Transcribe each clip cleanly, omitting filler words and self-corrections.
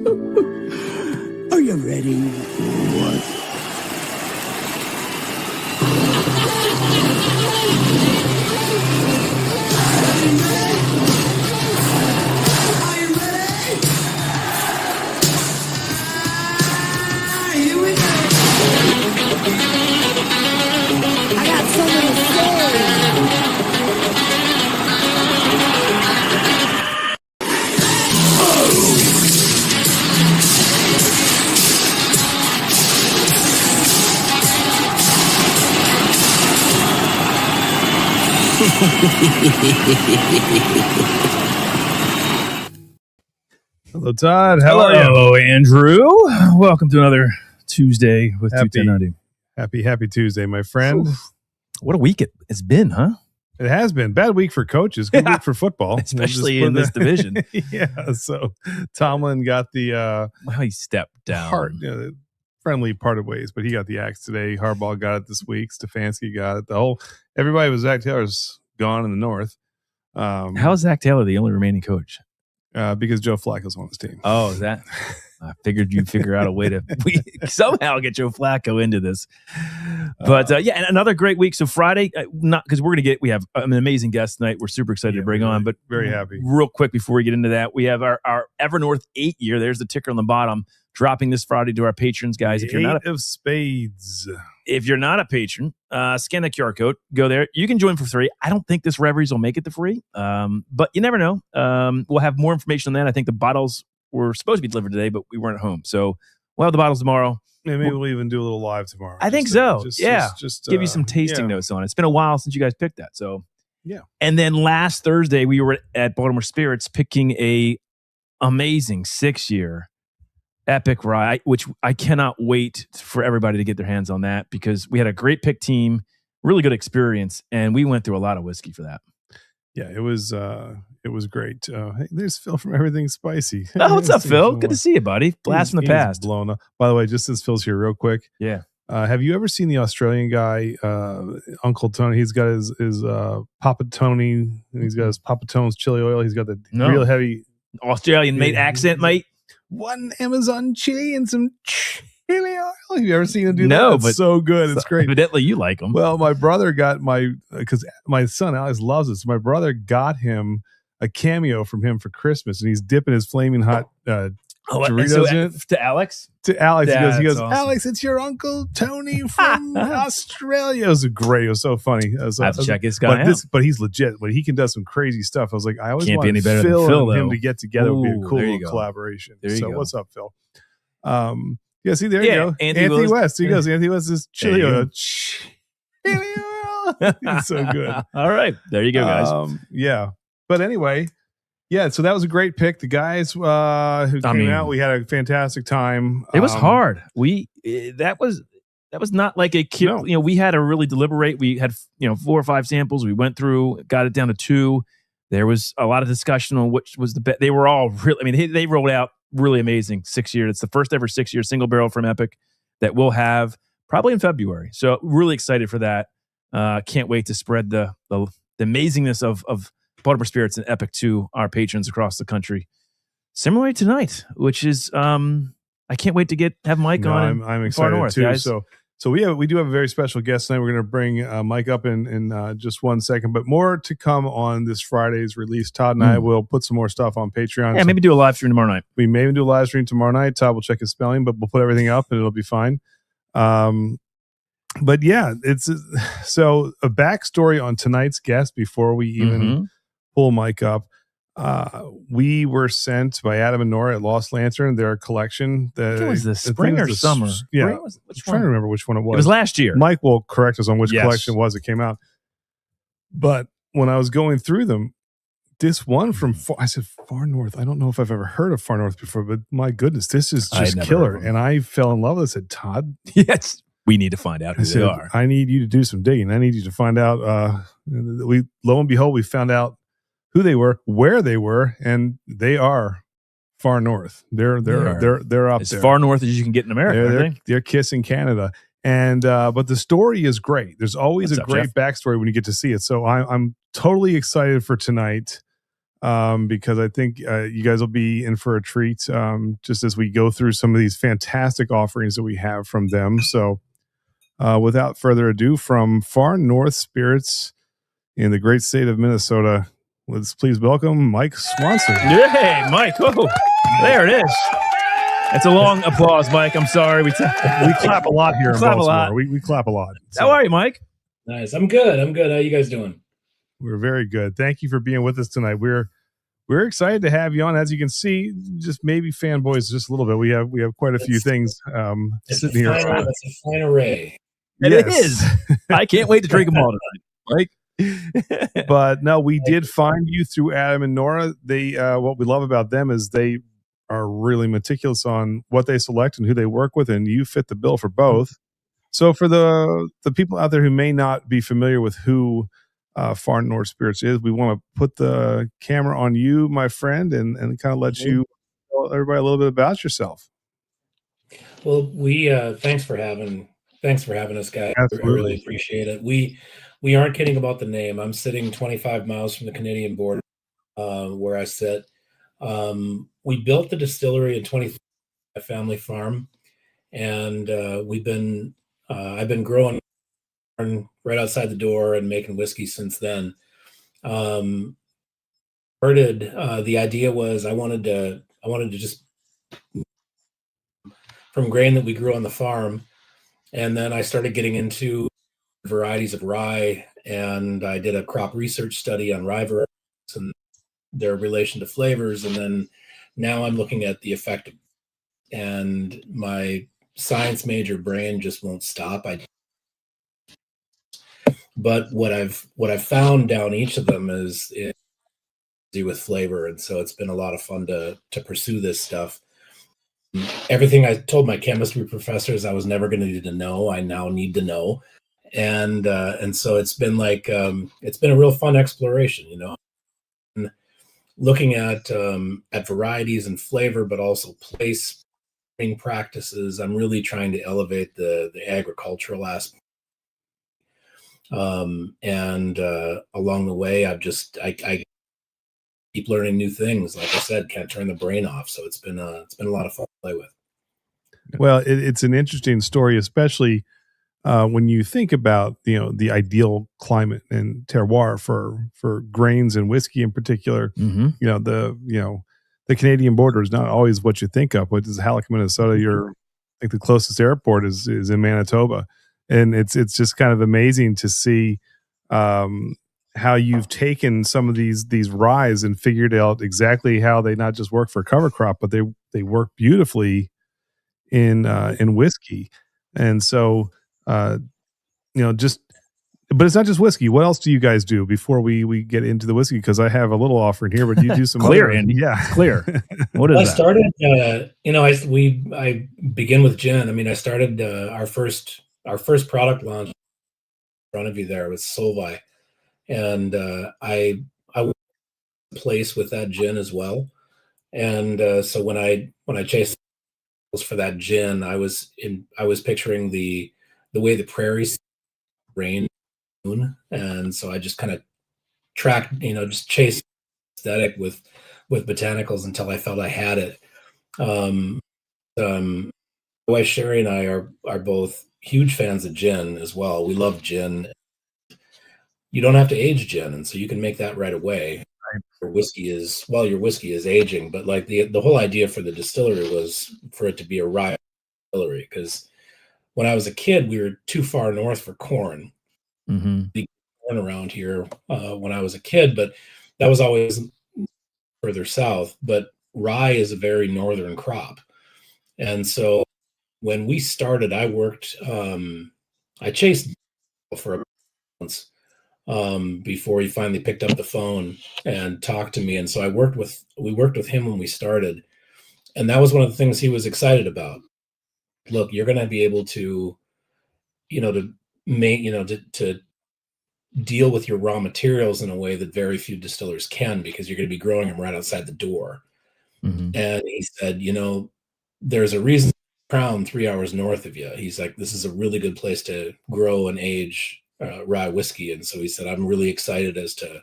Are you ready? What? Hello, Todd. How are you? Hello, Andrew. Welcome to another Tuesday with 21090. Happy Tuesday, my friend. Oof. What a week it's been, huh? It has been. Bad week for coaches. Good week for football. Especially in this division. Yeah. So Tomlin got the he stepped down. Friendly parted ways, but he got the axe today. Harbaugh got it this week. Stefanski got it. Everybody was Zach Taylor's gone in the North. How is Zach Taylor the only remaining coach? Because Joe Flacco's on his team. Oh, is that? I figured you'd figure out a way to somehow get Joe Flacco into this. But and another great week. So Friday, not because we have an amazing guest tonight. We're super excited to bring on. But very happy. Real quick before we get into that, we have our Evernorth 8 year. There's the ticker on the bottom, dropping this Friday to our patrons, guys. If you're not of spades. If you're not a patron, scan the QR code, go there. You can join for free. I don't think this Reveries will make it to free, but you never know. We'll have more information on that. I think the bottles were supposed to be delivered today, but we weren't at home. So we'll have the bottles tomorrow. Yeah, maybe we'll even do a little live tomorrow. I think so. Just give you some tasting notes on it. It's been a while since you guys picked that. So yeah. And then last Thursday, we were at Baltimore Spirits picking a amazing 6-year epic rye, which I cannot wait for everybody to get their hands on that because we had a great pick team, really good experience, and we went through a lot of whiskey for that. Yeah, it was great. Hey, there's Phil from Everything Spicy. Oh, what's up, Phil? Good to see you, buddy. Blast from the past. Blown up. By the way, just since Phil's here real quick. Yeah. Have you ever seen the Australian guy, Uncle Tony? He's got his Papa Tony, and he's got his Papa Tone's chili oil. He's got the real heavy Australian mate accent, mate. One Amazon chili and some chili oil. Have you ever seen him do that? No, but so good. It's great. Evidently, you like them. Well, my brother got because my son Alex loves it. So my brother got him a cameo from him for Christmas, and he's dipping his flaming hot Doritos in it. To Alex? To Alex. He goes, awesome. Alex, it's your Uncle Tony from Australia. It was great. It was so funny. I have to check this guy out. But he's legit. But he can do some crazy stuff. I was like, I always Can't want be any better Phil than Phil, and him though. to get together. Would be a cool There you little go. collaboration. There you go. What's up, Phil? Yeah, see, there you go. Anthony West. He goes, Anthony West is chili oil. Chili oil. He's so good. All right. There you go, guys. Yeah. But anyway, yeah, so that was a great pick. The guys who came out, we had a fantastic time. It was hard. That was not like a kid. No. We had to really deliberate. We had 4 or 5 samples. We went through, got it down to 2. There was a lot of discussion on which was the best. They were all really. They rolled out really amazing 6-year. It's the first ever 6-year single barrel from Epic that we'll have probably in February. So really excited for that. Can't wait to spread the amazingness of Baltimore Spirits and Epic to our patrons across the country. Similarly tonight, which is I can't wait to have Mike on. I'm excited North, too. guys. So we do have a very special guest tonight. We're going to bring Mike up in just 1 second, but more to come on this Friday's release. Todd and I will put some more stuff on Patreon. Yeah, maybe do a live stream tomorrow night. We may even do a live stream tomorrow night. Todd will check his spelling, but we'll put everything up and it'll be fine. But yeah, it's so a backstory on tonight's guest before we even pull Mike up. We were sent by Adam and Nora at Lost Lantern their collection. What was this, spring or summer? Yeah, I'm trying to remember which one it was. It was last year. Mike will correct us on which collection it was that came out. But when I was going through them, this one from I said Far North. I don't know if I've ever heard of Far North before, but my goodness, this is just killer. And I fell in love with it. I said, Todd, yes, we need to find out who they are. I need you to do some digging. I need you to find out. Lo and behold, we found out who they were, where they were, and they are Far North. They're up as there, far north as you can get in America. They're kissing Canada, and but the story is great. There's always a great backstory when you get to see it. So I'm totally excited for tonight. because I think you guys will be in for a treat just as we go through some of these fantastic offerings that we have from them. So without further ado, from Far North Spirits in the great state of Minnesota, let's please welcome Mike Swanson. Hey, Mike. Oh, there it is. It's a long applause, Mike. I'm sorry. We clap a lot here in Baltimore. We clap a lot. So. How are you, Mike? Nice. I'm good. How you guys doing? We're very good. Thank you for being with us tonight. We're excited to have you on. As you can see, just maybe fanboys just a little bit. We have quite a few things sitting here. That's a fine array. It is. I can't wait to drink them all tonight, Mike. But no, we did find you through Adam and Nora. They what we love about them is they are really meticulous on what they select and who they work with, and you fit the bill for both. So for the people out there who may not be familiar with who Far North Spirits is, we want to put the camera on you, my friend, and kind of let you tell everybody a little bit about yourself. Well, we thanks for having us, guys. Absolutely. I really appreciate it. We aren't kidding about the name. I'm sitting 25 miles from the Canadian border, where I sit. We built the distillery in 20 a family farm, and I've been growing right outside the door and making whiskey since then. The idea was I wanted to just from grain that we grew on the farm, and then I started getting into varieties of rye, and I did a crop research study on rye varieties and their relation to flavors, and then now I'm looking at the effect, and my science major brain just won't stop. But what I've found down each of them is with flavor, and so it's been a lot of fun to pursue this stuff. Everything I told my chemistry professors I was never going to need to know, I now need to know, and so it's been like it's been a real fun exploration, and looking at varieties and flavor, but also place practices. I'm really trying to elevate the agricultural aspect. And along the way, I keep learning new things. Like I said, can't turn the brain off. So it's been a lot of fun to play with. Well, it's an interesting story, especially when you think about the ideal climate and terroir for grains and whiskey in particular. Mm-hmm. The Canadian border is not always what you think of. What is Halleck, Minnesota? I think the closest airport is in Manitoba. And it's just kind of amazing to see how you've taken some of these ryes and figured out exactly how they not just work for cover crop, but they work beautifully in whiskey. And so but it's not just whiskey. What else do you guys do before we get into the whiskey? Because I have a little offering here, but you do some clear, other, Andy. Yeah, clear. What is I that? started. I begin with gin. I mean, I started our first product launch in front of you there was Solvay, and I went to place with that gin as well. And so when I chased for that gin, I was picturing the way the prairies rain, and so I just kind of tracked, just chased aesthetic with botanicals until I felt I had it. My wife Sherry and I are both huge fans of gin as well. We love gin. You don't have to age gin, and so you can make that right away. Your whiskey is aging, but like the whole idea for the distillery was for it to be a rye distillery, because when I was a kid, we were too far north for corn. Mm-hmm. The corn around here when I was a kid, but that was always further south. But rye is a very northern crop, and so when we started, I worked. I chased for a month before he finally picked up the phone and talked to me, and so we worked with him when we started, and that was one of the things he was excited about. Look, you're going to be able to, to make, to deal with your raw materials in a way that very few distillers can, because you're going to be growing them right outside the door. Mm-hmm. And he said, there's a reason Crown 3 hours north of you. He's like, this is a really good place to grow and age rye whiskey. And so he said, I'm really excited as to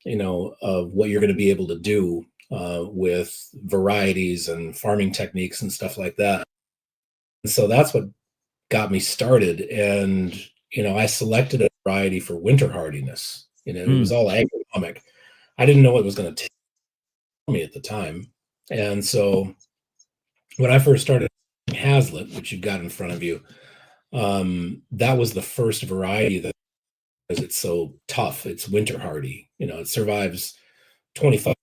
of what you're going to be able to do with varieties and farming techniques and stuff like that. And so that's what got me started. And, I selected a variety for winter hardiness. It was all agronomic. I didn't know what it was going to take me at the time. And so when I first started Hazlitt, which you've got in front of you, that was the first variety that, because it's so tough, it's winter hardy. It survives 25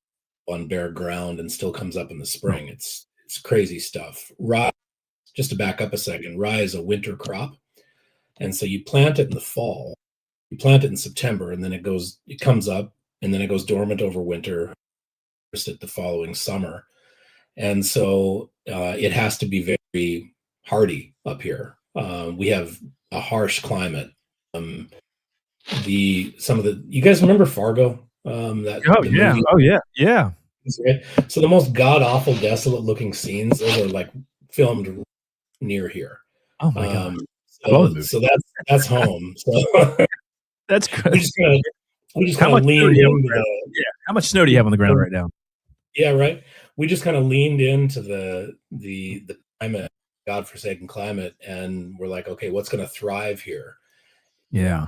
on bare ground and still comes up in the spring. It's crazy stuff. Rye, just to back up a second, rye is a winter crop. And so you plant it in the fall, you plant it in September, and then it comes up, and then it goes dormant over winter, harvest it the following summer. And so it has to be very hardy up here. We have a harsh climate. You guys remember Fargo? Yeah. So the most god awful, desolate looking scenes, those are like filmed near here. Oh my god! So that's home. So that's good. We just kind of leaned into how much snow do you have on the ground right now? Yeah, right. We just kind of leaned into the climate, godforsaken climate, and we're like, okay, what's going to thrive here? Yeah.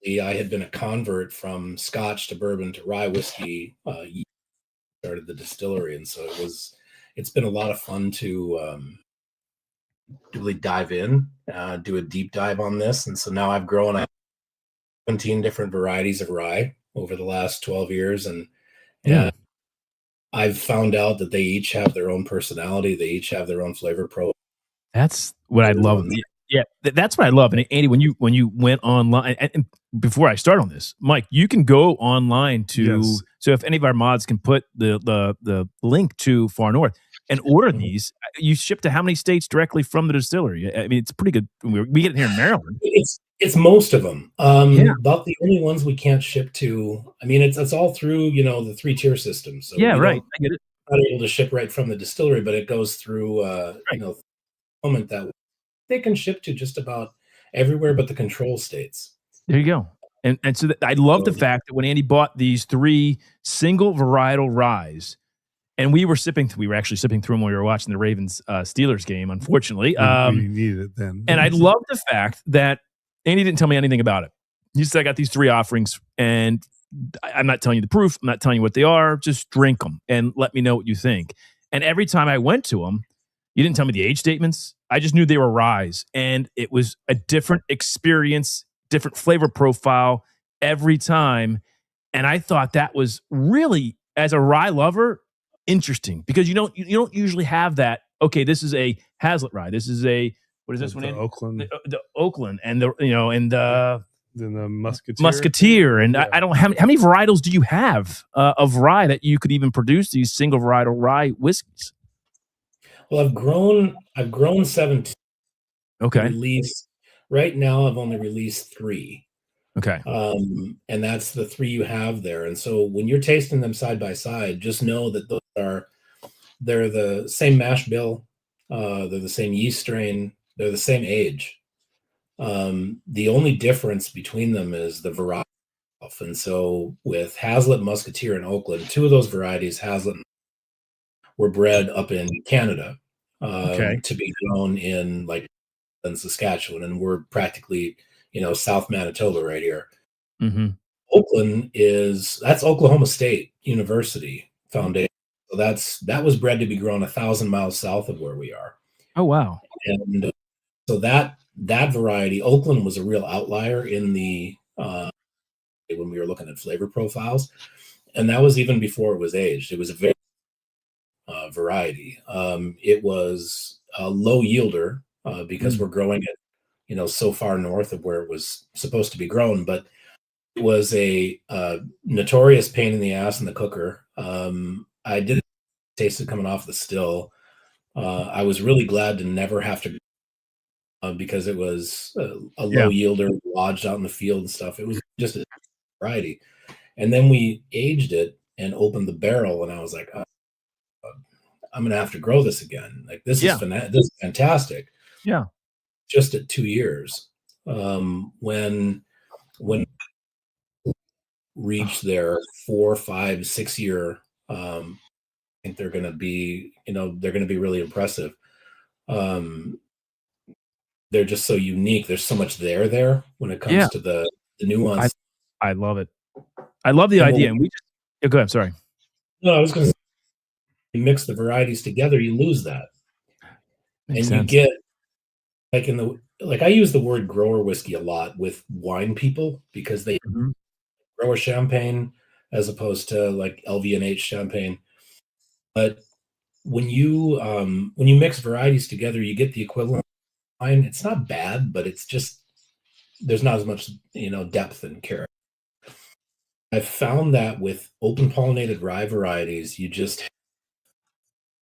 I had been a convert from Scotch to bourbon to rye whiskey. Started the distillery, and so it's been a lot of fun to really dive in, do a deep dive on this. And so now I've grown 17 different varieties of rye over the last 12 years, and I've found out that they each have their own personality. They each have their own flavor profile. That's what I love. Yeah, that's what I love. And Andy, when you went online, and before I start on this, Mike, you can go online to. Yes. So if any of our mods can put the link to Far North and order these, you ship to how many states directly from the distillery? I mean, it's pretty good. We get it here in Maryland. It's most of them. About the only ones we can't ship to. I mean, it's all through the 3-tier system. So right. I get it. Not able to ship right from the distillery, but it goes through moment that they can ship to just about everywhere but the control states. There you go. And so I love the fact that when Andy bought these 3 single varietal ryes, and we were actually sipping through them while we were watching the Ravens Steelers game, unfortunately. We needed it then. And I love the fact that Andy didn't tell me anything about it. He said, I got these 3 offerings, and I'm not telling you the proof. I'm not telling you what they are. Just drink them and let me know what you think. And every time I went to them, you didn't tell me the age statements. I just knew they were ryes, and it was a different experience, different flavor profile every time. And I thought that was really, as a rye lover, interesting, because you don't usually have that. Okay, this is a Hazlitt rye. This is what is this one? Oakland. The Oakland, and then the Musketeer, and I don't. How many varietals do you have of rye that you could even produce these single varietal rye whiskeys? Well, I've grown 17. Okay. Right now, I've only released 3. Okay. And that's the 3 you have there. And so when you're tasting them side by side, just know that they're the same mash bill, they're the same yeast strain, they're the same age. The only difference between them is the variety. And so with Hazlitt, Musketeer, and Oakland, 2 of those varieties, Hazlitt, were bred up in Canada to be grown in Saskatchewan, and we're practically South Manitoba right here. Mm-hmm. Oakland that's Oklahoma State University Foundation. So that was bred to be grown 1,000 miles south of where we are. Oh wow! And so that variety, Oakland, was a real outlier in the when we were looking at flavor profiles, and that was even before it was aged. It was a very variety. It was a low yielder because we're growing it, so far north of where it was supposed to be grown, but it was a notorious pain in the ass in the cooker. I didn't taste it coming off the still. I was really glad to never have to, because it was a low yielder lodged out in the field and stuff. It was just a variety. And then we aged it and opened the barrel, and I was like, I'm going to have to grow this again. Like this is fantastic. Yeah. Just at 2 years. When reach their 4, 5, 6 year, I think they're going to be, they're going to be really impressive. They're just so unique. There's so much there when it comes to the nuance. I love it. I love the idea. And we just go ahead. Sorry. No, I was going to say, you mix the varieties together, you lose that. Makes and sense. You get I use the word grower whiskey a lot with wine people because they grower champagne as opposed to like LVNH champagne. But when you mix varieties together, you get the equivalent wine. It's not bad, but it's just there's not as much depth and character. I've found that with open pollinated rye varieties, you just have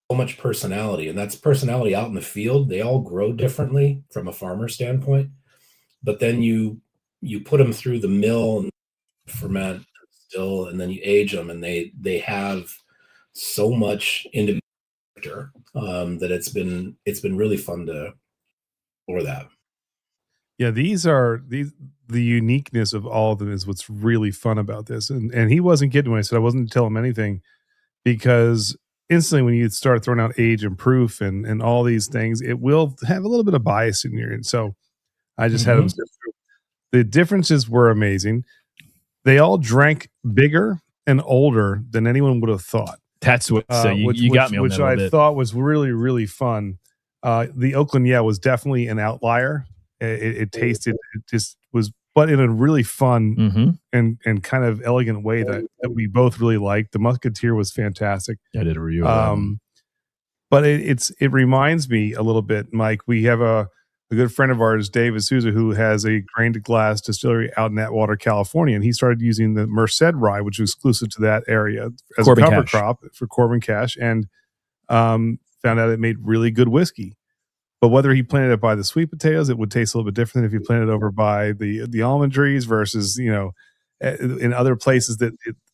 so much personality, and that's personality out in the field. They all grow differently from a farmer standpoint, but then you put them through the mill and ferment still, and then you age them, and they have so much individual character that it's been really fun to explore that. Yeah, the uniqueness of all of them is what's really fun about this. And he wasn't kidding when I said I wasn't telling him anything, because instantly when you start throwing out age and proof and all these things, it will have a little bit of bias in your. And so I just had him sit through. The differences were amazing. They all drank bigger and older than anyone would have thought. That's what. So you got me on which that I thought was really, really fun. The Oakland, was definitely an outlier. It tasted, it just was, but in a really fun and kind of elegant way that we both really liked. The Musketeer was fantastic. I did a review of that one. But it reminds me a little bit, Mike. We have a good friend of ours, Dave Asuza, who has a grain to glass distillery out in Atwater, California, and he started using the Merced rye, which was exclusive to that area, as a cover crop for Corbin Cash, and found out it made really good whiskey. But whether he planted it by the sweet potatoes, it would taste a little bit different than if you planted it over by the almond trees versus in other places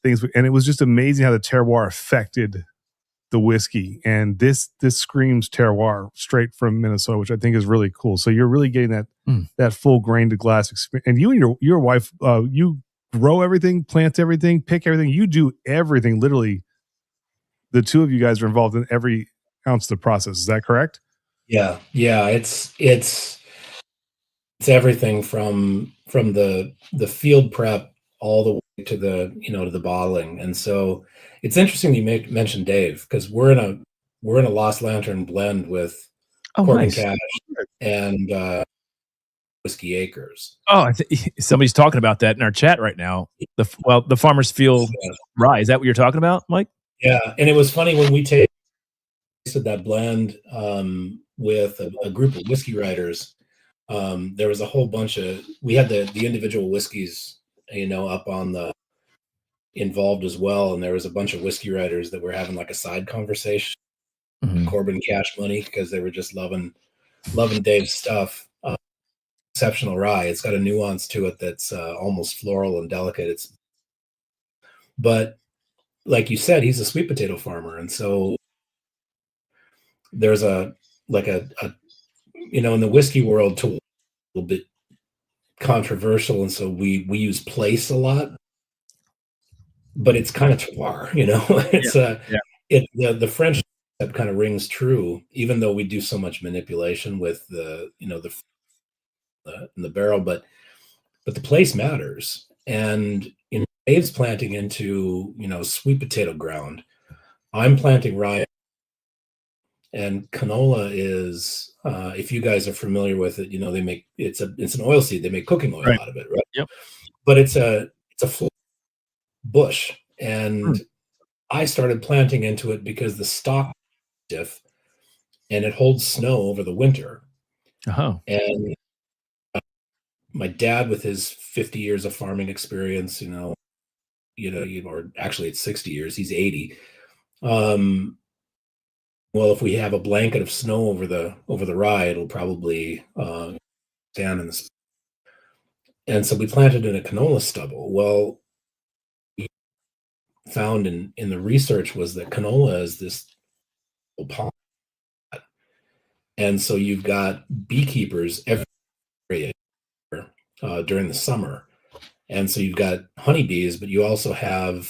things. And it was just amazing how the terroir affected the whiskey. And this screams terroir straight from Minnesota, which I think is really cool. So you're really getting that full grain to glass experience. And you and your wife, you grow everything, plant everything, pick everything. You do everything. Literally, the two of you guys are involved in every ounce of the process. Is that correct? Yeah. It's everything from the field prep all the way to the bottling. And so it's interesting you mentioned Dave, because we're in a Lost Lantern blend with Corbin Cash and Whiskey Acres. Oh, I think somebody's talking about that in our chat right now. The Farmer's Field rye. Is that what you're talking about, Mike? Yeah, and it was funny when we tasted that blend with a group of whiskey writers. There was a whole bunch of, we had the individual whiskeys, up on the involved as well, and there was a bunch of whiskey writers that were having like a side conversation, Corbin Cash money, because they were just loving Dave's stuff. Exceptional rye. It's got a nuance to it that's almost floral and delicate. But like you said, he's a sweet potato farmer, and so there's in the whiskey world, a little bit controversial, and so we use place a lot, but it's kind of terroir, it's the French that kind of rings true, even though we do so much manipulation with the barrel, but the place matters. And Dave's planting into sweet potato ground. I'm planting rye. And canola is, if you guys are familiar with it, they make it's an oil seed. They make cooking oil out of it, right? Yep. But it's a bush, and I started planting into it because the stalk is stiff, and it holds snow over the winter. And my dad, with his 50 years of farming experience, or actually it's 60 years. He's 80. Well, if we have a blanket of snow over the rye, it'll probably stand in the spring. And so we planted in a canola stubble. Well, we found in the research was that canola is this pollen. And so you've got beekeepers every year during the summer, And so you've got honeybees, but you also have,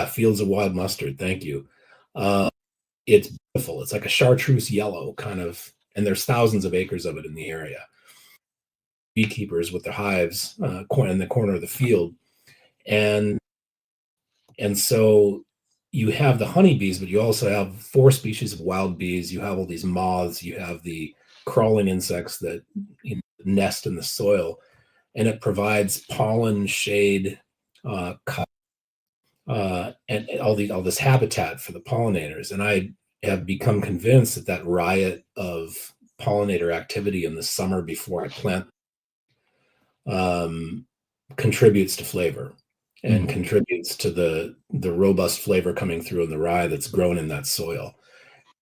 fields of wild mustard. Thank you. It's beautiful. It's like a chartreuse yellow kind of, and there's thousands of acres of it in the area. Beekeepers with their hives in the corner of the field. And so you have the honeybees, but you also have 4 species of wild bees. You have all these moths. You have the crawling insects that nest in the soil, and it provides pollen, shade, and all this habitat for the pollinators. And I have become convinced that riot of pollinator activity in the summer before I plant contributes to flavor and contributes to the robust flavor coming through in the rye that's grown in that soil.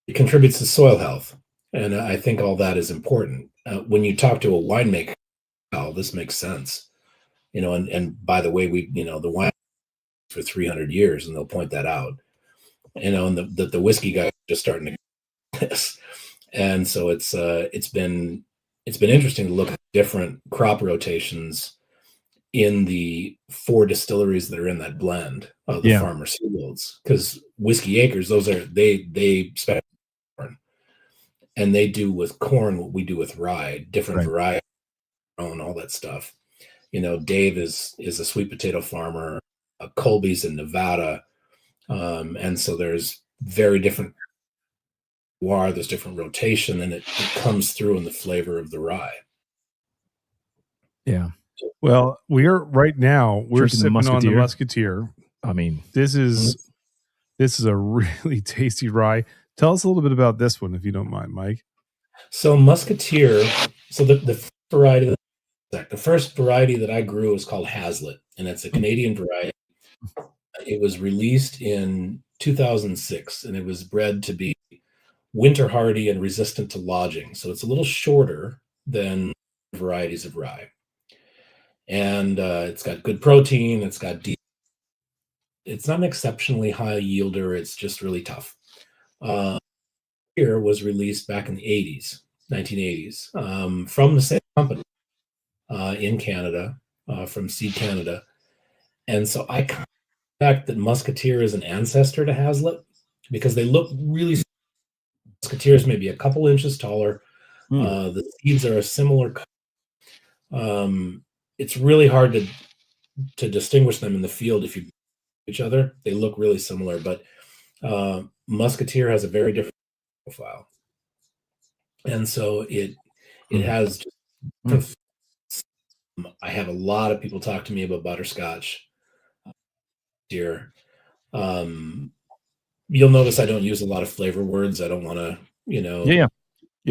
It contributes to soil health. And I think all that is important. When you talk to a winemaker, this makes sense. And by the way, the wine for 300 years, and they'll point that out. And the whiskey guy is just starting to get this. And so it's been interesting to look at different crop rotations in the 4 distilleries that are in that blend of the farmers' fields, because whiskey acres, they specialize in corn, and they do with corn what we do with rye, different variety, and all that stuff. Dave is a sweet potato farmer. Colby's in Nevada, and so there's very different. There's different rotation, and it comes through in the flavor of the rye. Yeah. Well, we're sipping on the Musketeer. I mean, this is a really tasty rye. Tell us a little bit about this one, if you don't mind, Mike. So Musketeer, the first variety that I grew is called Hazlitt, and it's a Canadian variety. It was released in 2006, and it was bred to be winter hardy and resistant to lodging. So it's a little shorter than varieties of rye. And it's got good protein. It's not an exceptionally high yielder. It's just really tough. Here was released back in the 1980s, from the same company in Canada, from Seed Canada. And so I expect that Musketeer is an ancestor to Hazlitt, because they look really similar. Musketeer is maybe a couple inches taller. The seeds are a similar color. It's really hard to distinguish them in the field if you each other. They look really similar, but Musketeer has a very different profile, and so it has. I have a lot of people talk to me about butterscotch here. You'll notice I don't use a lot of flavor words. I don't want to,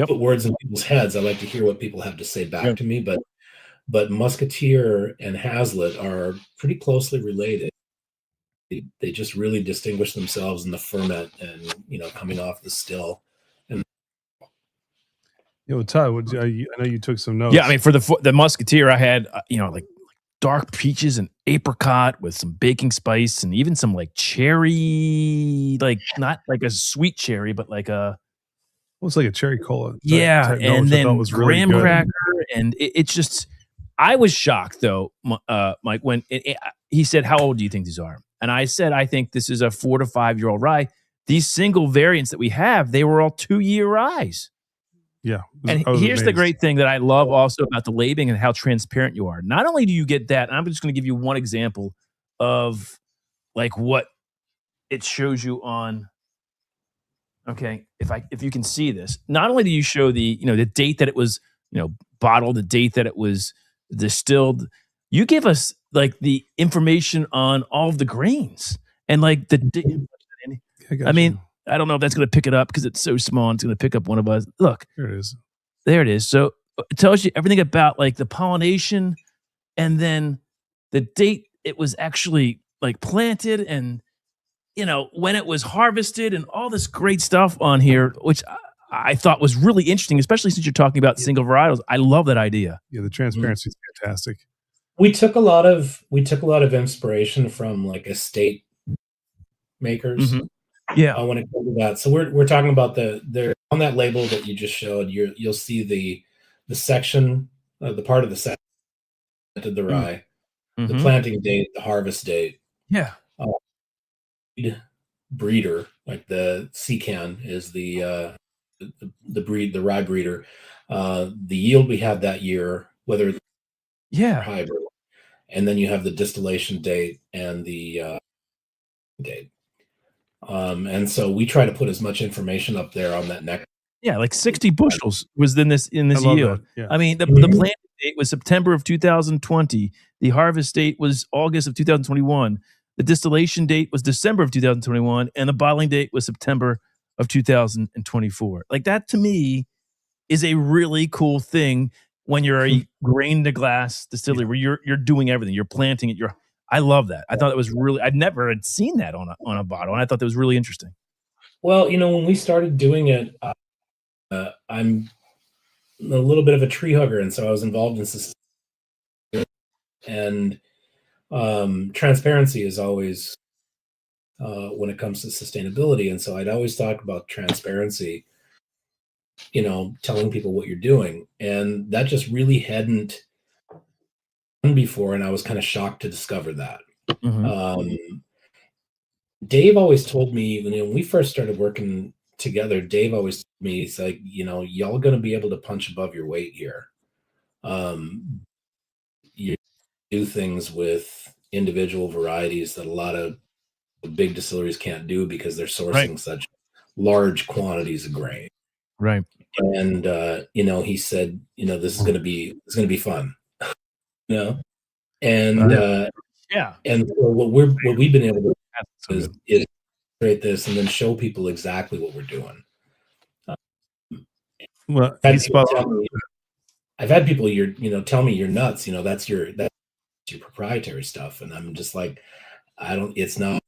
put words in people's heads. I like to hear what people have to say back to me, but Musketeer and Hazlitt are pretty closely related. They just really distinguish themselves in the ferment and, coming off the still. And Todd, I know you took some notes. Yeah, I mean, for the Musketeer, I had, like dark peaches and apricot with some baking spice and even some like cherry, like not like a sweet cherry, but like almost like a cherry cola. Type and then was graham really cracker. And it's just, I was shocked though, Mike, when he said, "How old do you think these are?" And I said, "I think this is a 4 to 5 year old rye." These single variants that we have, they were all 2-year ryes. Yeah. And here's the great thing that I love also about the labeling and how transparent you are. Not only do you get that, and I'm just going to give you one example of like what it shows you on. Okay, if you can see this, not only do you show the the date that it was bottled, the date that it was distilled, you give us like the information on all of the grains and like the. I mean, I don't know if that's going to pick it up because it's so small. It's going to pick up one of us. Look, there it is. There it is. So it tells you everything about like the pollination, and then the date it was actually like planted, and when it was harvested, and all this great stuff on here, which I thought was really interesting, especially since you're talking about single varietals. I love that idea. Yeah, the transparency is fantastic. We took a lot of inspiration from like estate makers. Mm-hmm. Yeah, when it comes to that. So we're talking about the on that label that you just showed. You'll see the section, the part of the section of the rye, the planting date, the harvest date. Yeah. Breeder, like the Secan is the breed, the rye breeder. The yield we had that year, whether it's hybrid, and then you have the distillation date and the date. And so we try to put as much information up there on that next. Yeah, like 60 bushels was in this yield. Yeah. I mean, the planting date was September of 2020. The harvest date was August of 2021. The distillation date was December of 2021, and the bottling date was September of 2024. Like, that to me is a really cool thing when you're a grain to glass distillery where you're doing everything. You're planting it. I love that. I thought it was really, I'd never had seen that on a bottle, and I thought that was really interesting. Well, when we started doing it, I'm a little bit of a tree hugger, and so I was involved in sustainability, and transparency is always when it comes to sustainability. And so I'd always talk about transparency, telling people what you're doing, and that just really hadn't done before, and I was kind of shocked to discover that. Dave always told me when we first started working together, Dave always told me, he's like, y'all going to be able to punch above your weight here. You do things with individual varieties that a lot of big distilleries can't do because they're sourcing such large quantities of grain. Right. And he said, this is going to be fun. And and so what we've been able to do is create this and then show people exactly what we're doing. Well, I've had people tell me you're nuts. That's your proprietary stuff, and I'm just like, it's not.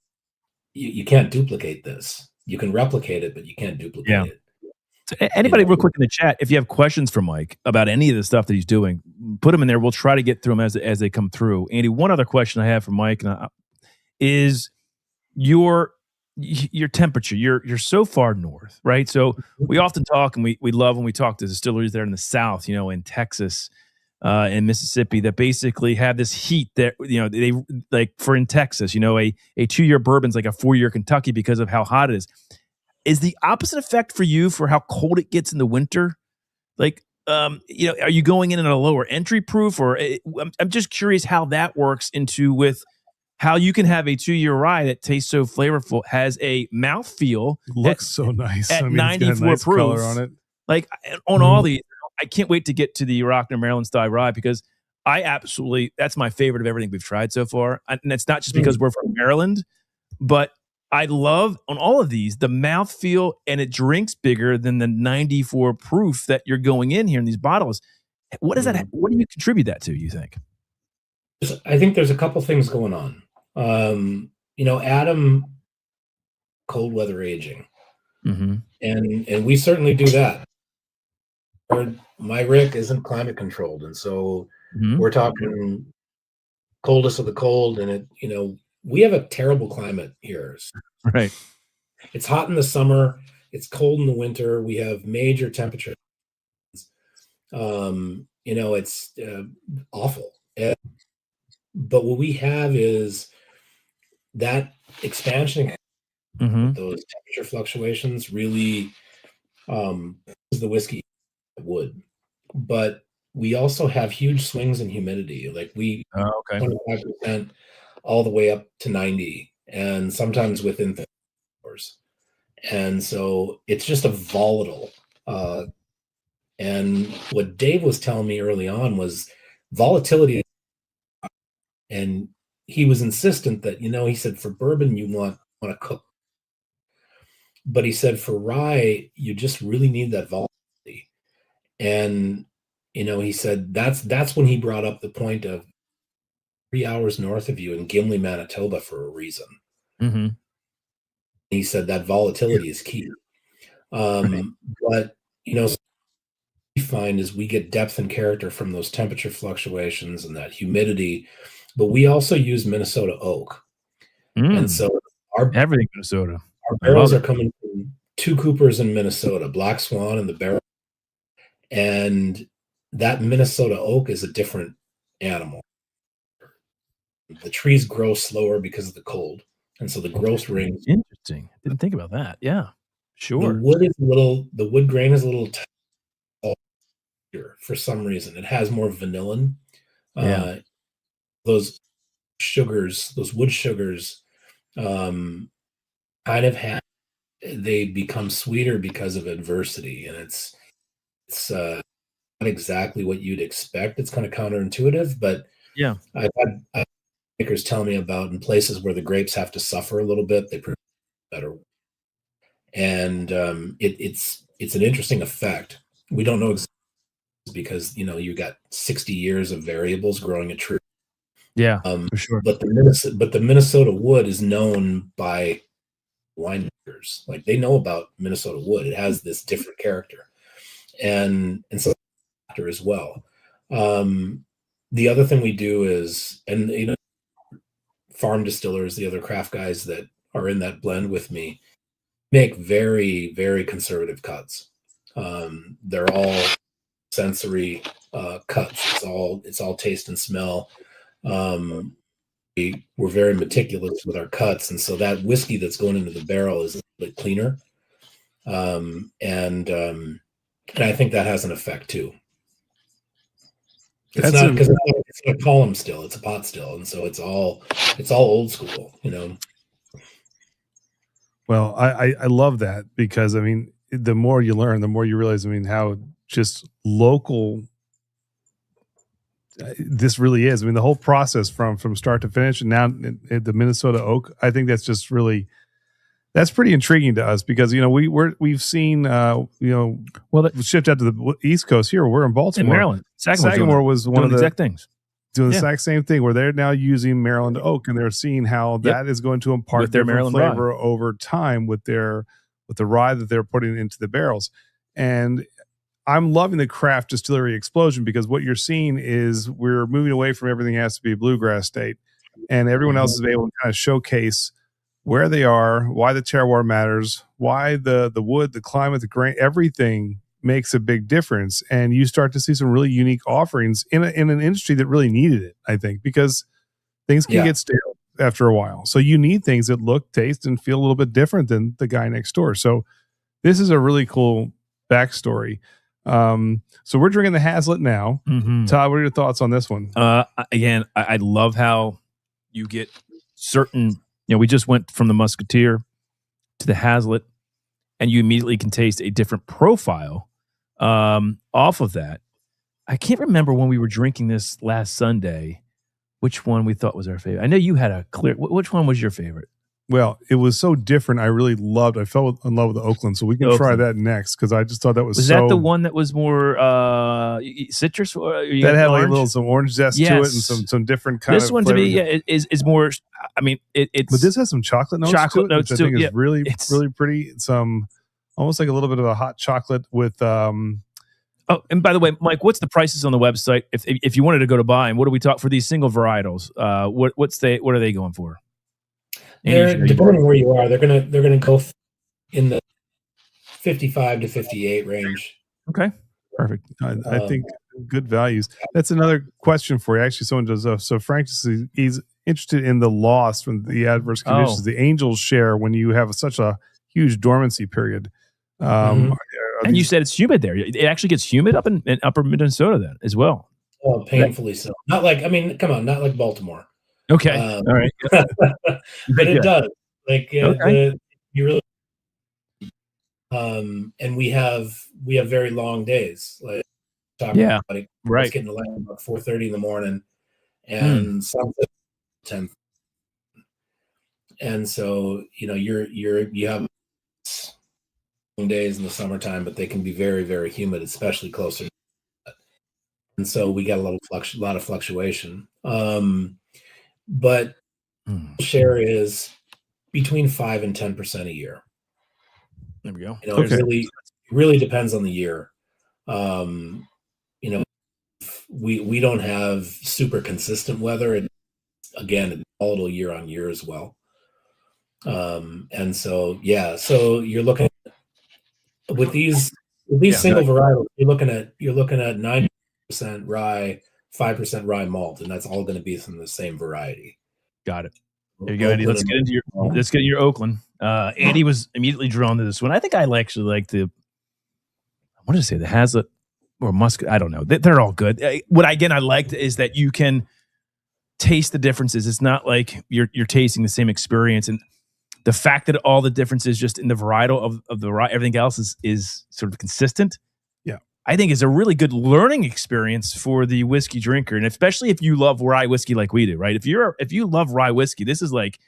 You can't duplicate this. You can replicate it, but you can't duplicate it. So anybody real quick in the chat, if you have questions for Mike about any of the stuff that he's doing, put them in there. We'll try to get through them as they come through. Andy, one other question I have for Mike is your temperature. You're so far north, right? So we often talk, and we love when we talk to distilleries there in the South, in Texas, in Mississippi, that basically have this heat that, they like, for in Texas, a 2-year bourbon's like a 4-year Kentucky because of how hot it is. Is the opposite effect for you for how cold it gets in the winter? Like, are you going in at a lower entry proof, or I'm just curious how that works with how you can have a 2-year rye that tastes so flavorful, has a mouthfeel, looks so nice at 94 nice proof color on it. Like, on all these, I can't wait to get to the Rockner Maryland style rye, because that's my favorite of everything we've tried so far. And it's not just because we're from Maryland, but I love on all of these the mouthfeel, and it drinks bigger than the 94 proof that you're going in here in these bottles. What is that? What do you contribute that to, you think? I think there's a couple things going on. Adam, cold weather aging, and we certainly do that. My rick isn't climate controlled, and so we're talking coldest of the cold, and we have a terrible climate here. Right. It's hot in the summer. It's cold in the winter. We have major temperatures. It's awful. But what we have is that expansion, those temperature fluctuations really is the whiskey would. But we also have huge swings in humidity. Like 25% all the way up to 90%, and sometimes within 30 hours. And so it's just a volatile. And what Dave was telling me early on was volatility. And he was insistent that, he said, for bourbon, you want to cook. But he said, for rye, you just really need that volatility. And, he said, that's when he brought up the point of 3 hours north of you in Gimli, Manitoba, for a reason. He said that volatility is key. But, what we find is we get depth and character from those temperature fluctuations and that humidity, but we also use Minnesota oak. And so everything Minnesota. Our barrels are coming from 2 Coopers in Minnesota, Black Swan and the barrel. And that Minnesota oak is a different animal. the trees grow slower because of the cold, and so the growth rings. Interesting. Didn't think about that. Yeah, sure. The wood grain is a little tighter for some reason. It has more vanillin. Yeah. Those wood sugars, kind of they become sweeter because of adversity, and it's not exactly what you'd expect. It's kind of counterintuitive, but yeah, I've had makers tell me about in places where the grapes have to suffer a little bit, they produce better. And it's an interesting effect. We don't know exactly because you got 60 years of variables growing a tree. Yeah, for sure. But the Minnesota wood is known by winemakers. Like they know about Minnesota wood. It has this different character, and so factor as well. The other thing we do is, and farm distillers, the other craft guys that are in that blend with me, make very, very conservative cuts. They're all sensory cuts. It's all taste and smell. We're very meticulous with our cuts, and so that whiskey that's going into the barrel is a bit cleaner. And I think that has an effect too. It's not because it's a column still; it's a pot still, and so it's all old school, Well, I love that because I mean, the more you learn, the more you realize. I mean, how just local this really is. I mean, the whole process from start to finish, and now the Minnesota oak. I think that's just really. That's pretty intriguing to us because we've seen shift out to the East Coast here. We're in Baltimore, in Maryland. Sagamore was one of the exact things, doing the exact same thing where they're now using Maryland oak and they're seeing how that is going to impart their Maryland flavor rye over time with the rye that they're putting into the barrels. And I'm loving the craft distillery explosion because what you're seeing is we're moving away from everything has to be a bluegrass state, and everyone else is able to kind of showcase where they are, why the terroir matters, why the wood, the climate, the grain, everything makes a big difference. And you start to see some really unique offerings in an industry that really needed it, I think, because things can get stale after a while. So you need things that look, taste, and feel a little bit different than the guy next door. So this is a really cool backstory. So we're drinking the Hazlitt now. Mm-hmm. Todd, what are your thoughts on this one? Again, I love how you get certain... we just went from the Musketeer to the Hazlitt, and you immediately can taste a different profile off of that. I can't remember when we were drinking this last Sunday, which one we thought was our favorite. I know you had a clear... Which one was your favorite? Well, it was so different. I really loved. I fell in love with the Oakland, so we can try that next because I just thought that was so. Was that the one that was more citrus? That had like a little some orange zest to it and some different kind of. This one to me is more. I mean, it's. But this has some chocolate notes. Chocolate to it, notes which I think is really pretty. Some almost like a little bit of a hot chocolate with. Oh, and by the way, Mike, what's the prices on the website? If you wanted to go to buy them, what do we talk for these single varietals? What are they going for? Depending on where you are, they're gonna go in the 55 to 58 range. Okay, perfect. I think good values. That's another question for you. Actually, someone does. So Frank, he's interested in the loss from the adverse conditions, the Angels share when you have such a huge dormancy period. And you said it's humid there. It actually gets humid up in upper Minnesota then as well. Oh, painfully so. Not like come on, not like Baltimore. Okay. All right. But it does. Like you really and we have very long days. Like talking about it, right. It's getting to land about 4:30 in the morning and sunset 10. And so, you have long days in the summertime, but they can be very, very humid, especially closer. And so we got a lot of fluctuation. But share is between 5 and 10% a year. There we go. It really depends on the year. We don't have super consistent weather, and again, it's volatile year on year as well. And so so you're looking with these single varietals. You're looking at 90% rye, 5% rye malt, and that's all going to be from the same variety. Got it. There you go, Andy. Let's get into your Oakland. Andy was immediately drawn to this one. I think I actually like the, what did I say, the Hazlitt or Muscat? I don't know. They're all good. What I liked is that you can taste the differences. It's not like you're tasting the same experience, and the fact that all the differences just in the varietal of the rye, everything else is sort of consistent. Yeah, I think is a really good learning experience for the whiskey drinker, and especially if you love rye whiskey like we do, right? If you love rye whiskey, this is like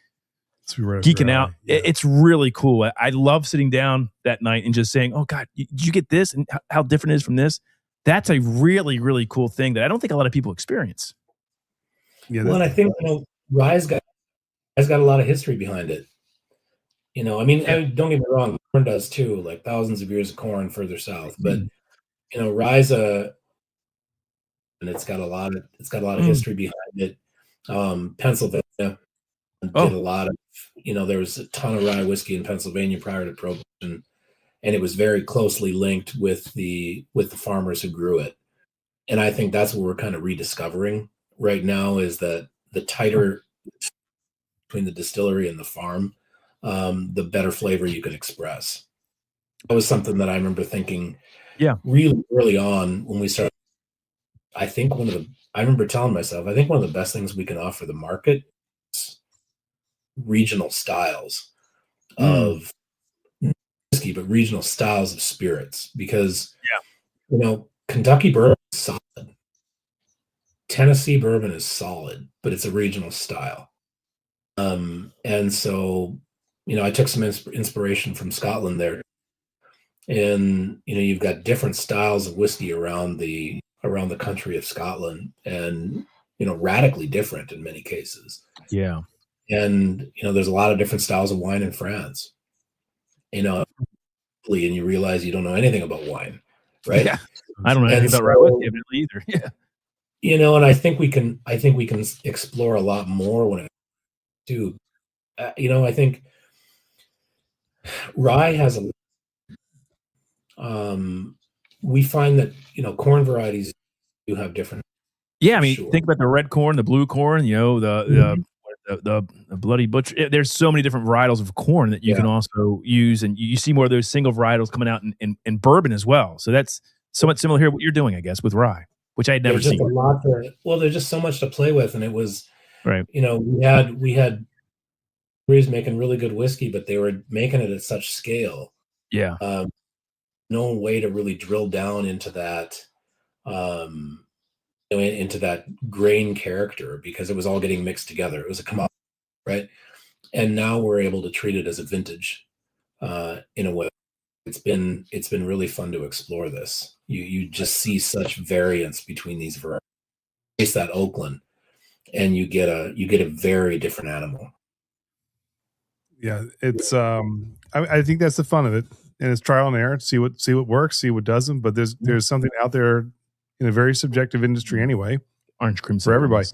geeking out. Yeah. It's really cool. I love sitting down that night and just saying, "Oh God, did you get this? And how different it is from this?" That's a really, really cool thing that I don't think a lot of people experience. Yeah, well, and I think rye's got a lot of history behind it. I mean, don't get me wrong, corn does too, like thousands of years of corn further south. But rye's and it's got a lot of history behind it. Pennsylvania did a lot of, there was a ton of rye whiskey in Pennsylvania prior to Prohibition, and it was very closely linked with the farmers who grew it. And I think that's what we're kind of rediscovering right now, is that the tighter between the distillery and the farm, the better flavor you could express. That was something that I remember thinking really early on when we started. I remember telling myself, I think one of the best things we can offer the market is regional styles of whiskey, but regional styles of spirits, because Kentucky bourbon is solid. Tennessee bourbon is solid, but it's a regional style. And so, I took some inspiration from Scotland there. And, you've got different styles of whiskey around the country of Scotland, and, radically different in many cases. Yeah. And, there's a lot of different styles of wine in France, and you realize you don't know anything about wine, right? Yeah. I don't know anything about rye whiskey either. Yeah. And I think we can explore a lot more when it to, I think rye has we find that, corn varieties do have different. Yeah. I mean, think about the red corn, the blue corn, the bloody butcher. There's so many different varietals of corn that you can also use. And you see more of those single varietals coming out in bourbon as well. So that's somewhat similar here, what you're doing, I guess, with rye, which I had never seen. There's just so much to play with. And it was, right. We had breweries making really good whiskey, but they were making it at such scale. Yeah. No way to really drill down into that, into that grain character, because it was all getting mixed together. It was a commodity, right? And now we're able to treat it as a vintage, in a way. It's been really fun to explore this. You just see such variance between these varieties. Taste that Oakland, and you get a very different animal. Yeah, it's I think that's the fun of it, and it's trial and error. See what works, see what doesn't. But there's something out there in a very subjective industry anyway. Orange cream for everybody.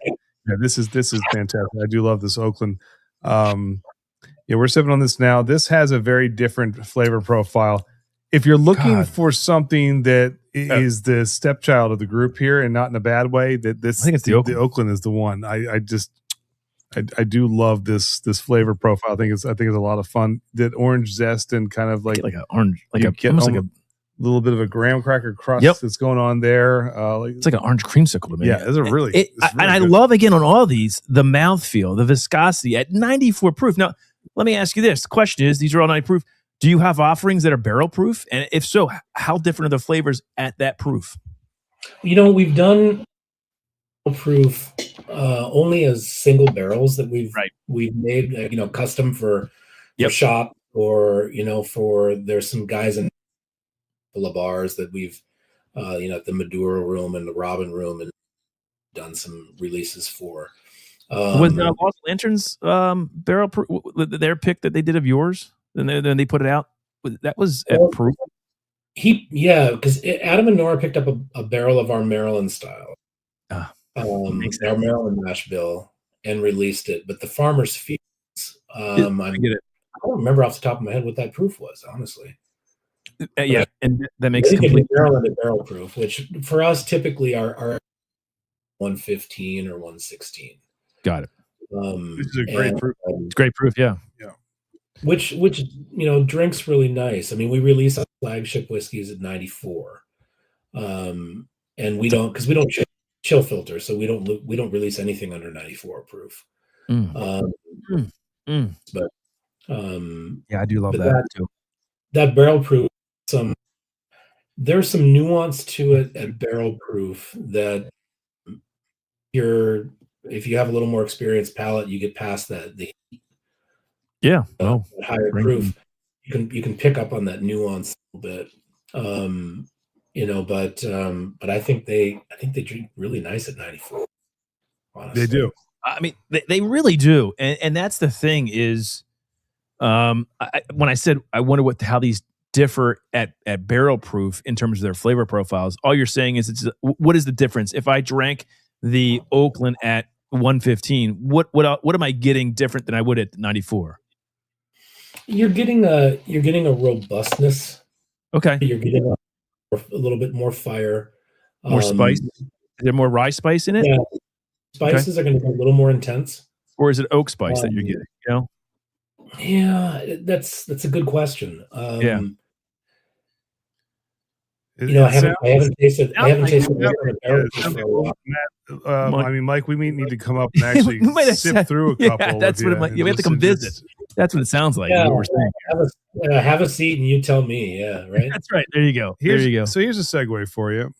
Yeah, this is fantastic. I do love this Oakland. We're sipping on this now. This has a very different flavor profile. If you're looking for something that is the stepchild of the group here, and not in a bad way, I think it's the Oakland is the one. I do love this flavor profile. I think it's a lot of fun. That orange zest and kind of like an orange, almost like a little bit of a graham cracker crust that's going on there. It's like an orange creamsicle to me. Yeah, it's really I love, again, on all these, the mouthfeel, the viscosity at 94 proof. Now, let me ask you this. The question is, these are all 90 proof. Do you have offerings that are barrel proof? And if so, how different are the flavors at that proof? We've done proof only as single barrels that we've made, custom for shop, or there's some guys in the bars that we've at the Maduro room and the Robin room, and done some releases for. Was Lost Lanterns barrel proof their pick that they did of yours? Then they put it out. That was at proof. Because Adam and Nora picked up a barrel of our Maryland style. Our Maryland mash bill, and released it. But the Farmer's Fields, I don't remember off the top of my head what that proof was, honestly. And that makes complete Maryland at barrel proof, which for us typically our 115 or 116. Got it. This is a great proof. It's great proof, yeah. Which drinks really nice. I mean, we release our flagship whiskeys at 94, and we don't chill filter, so we don't release anything under 94 proof. But yeah, I do love that too. That barrel proof, there's some nuance to it at barrel proof that if you have a little more experienced palate, you get past that. Yeah, higher proof, you can pick up on that nuance a little bit. But I think they drink really nice at 94. Honestly. They do. I mean, they really do, and that's the thing is, when I said I wonder how these differ at barrel proof in terms of their flavor profiles, all you're saying is what is the difference? If I drank the Oakland at 115, what am I getting different than I would at 94? You're getting a robustness. Okay. You're getting a little bit more fire. More spice? Is there more rye spice in it? Yeah. Spices are going to be a little more intense. Or is it oak spice that you're getting? Yeah, that's a good question. Yeah. I haven't tasted a barrel for a while. I mean, Mike, we may need to come up and actually sip through a couple. Yeah, that's what it might. You have to come visit. That's what it sounds like. Yeah, what we're saying. Have a seat and you tell me. Yeah, right. That's right. There you go. So here's a segue for you.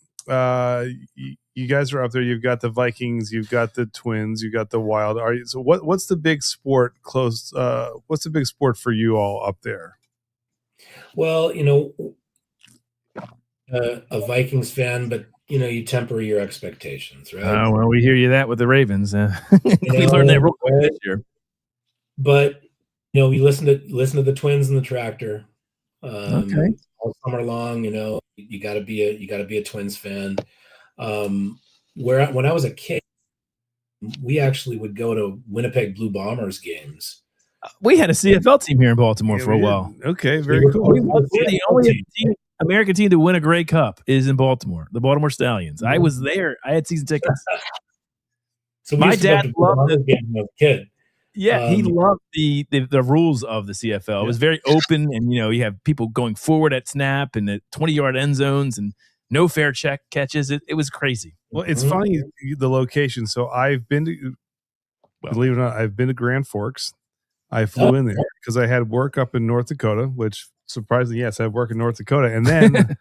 You guys are up there. You've got the Vikings. You've got the Twins. You've got the Wild. So what's the big sport close? What's the big sport for you all up there? Well, a Vikings fan, but you temper your expectations, right? Oh, well, we hear you that with the Ravens. We learned that real quick this year. But we listen to the Twins and the Tractor. Okay. All summer long, you got to be a Twins fan. When I was a kid, we actually would go to Winnipeg Blue Bombers games. We had a CFL team here in Baltimore for a while. Okay, very cool. We're the only American team to win a Grey Cup is in Baltimore, the Baltimore Stallions. I was there. I had season tickets. So my dad loved it. Game as a kid. Yeah, he loved the rules of the CFL. It was very open, and you have people going forward at snap and at 20-yard end zones and no fair check catches. It was crazy. Well, it's funny the location. So I've been to, believe it or not, I've been to Grand Forks. I flew in there because I had work up in North Dakota, which surprisingly, yes, I have work in North Dakota. And then,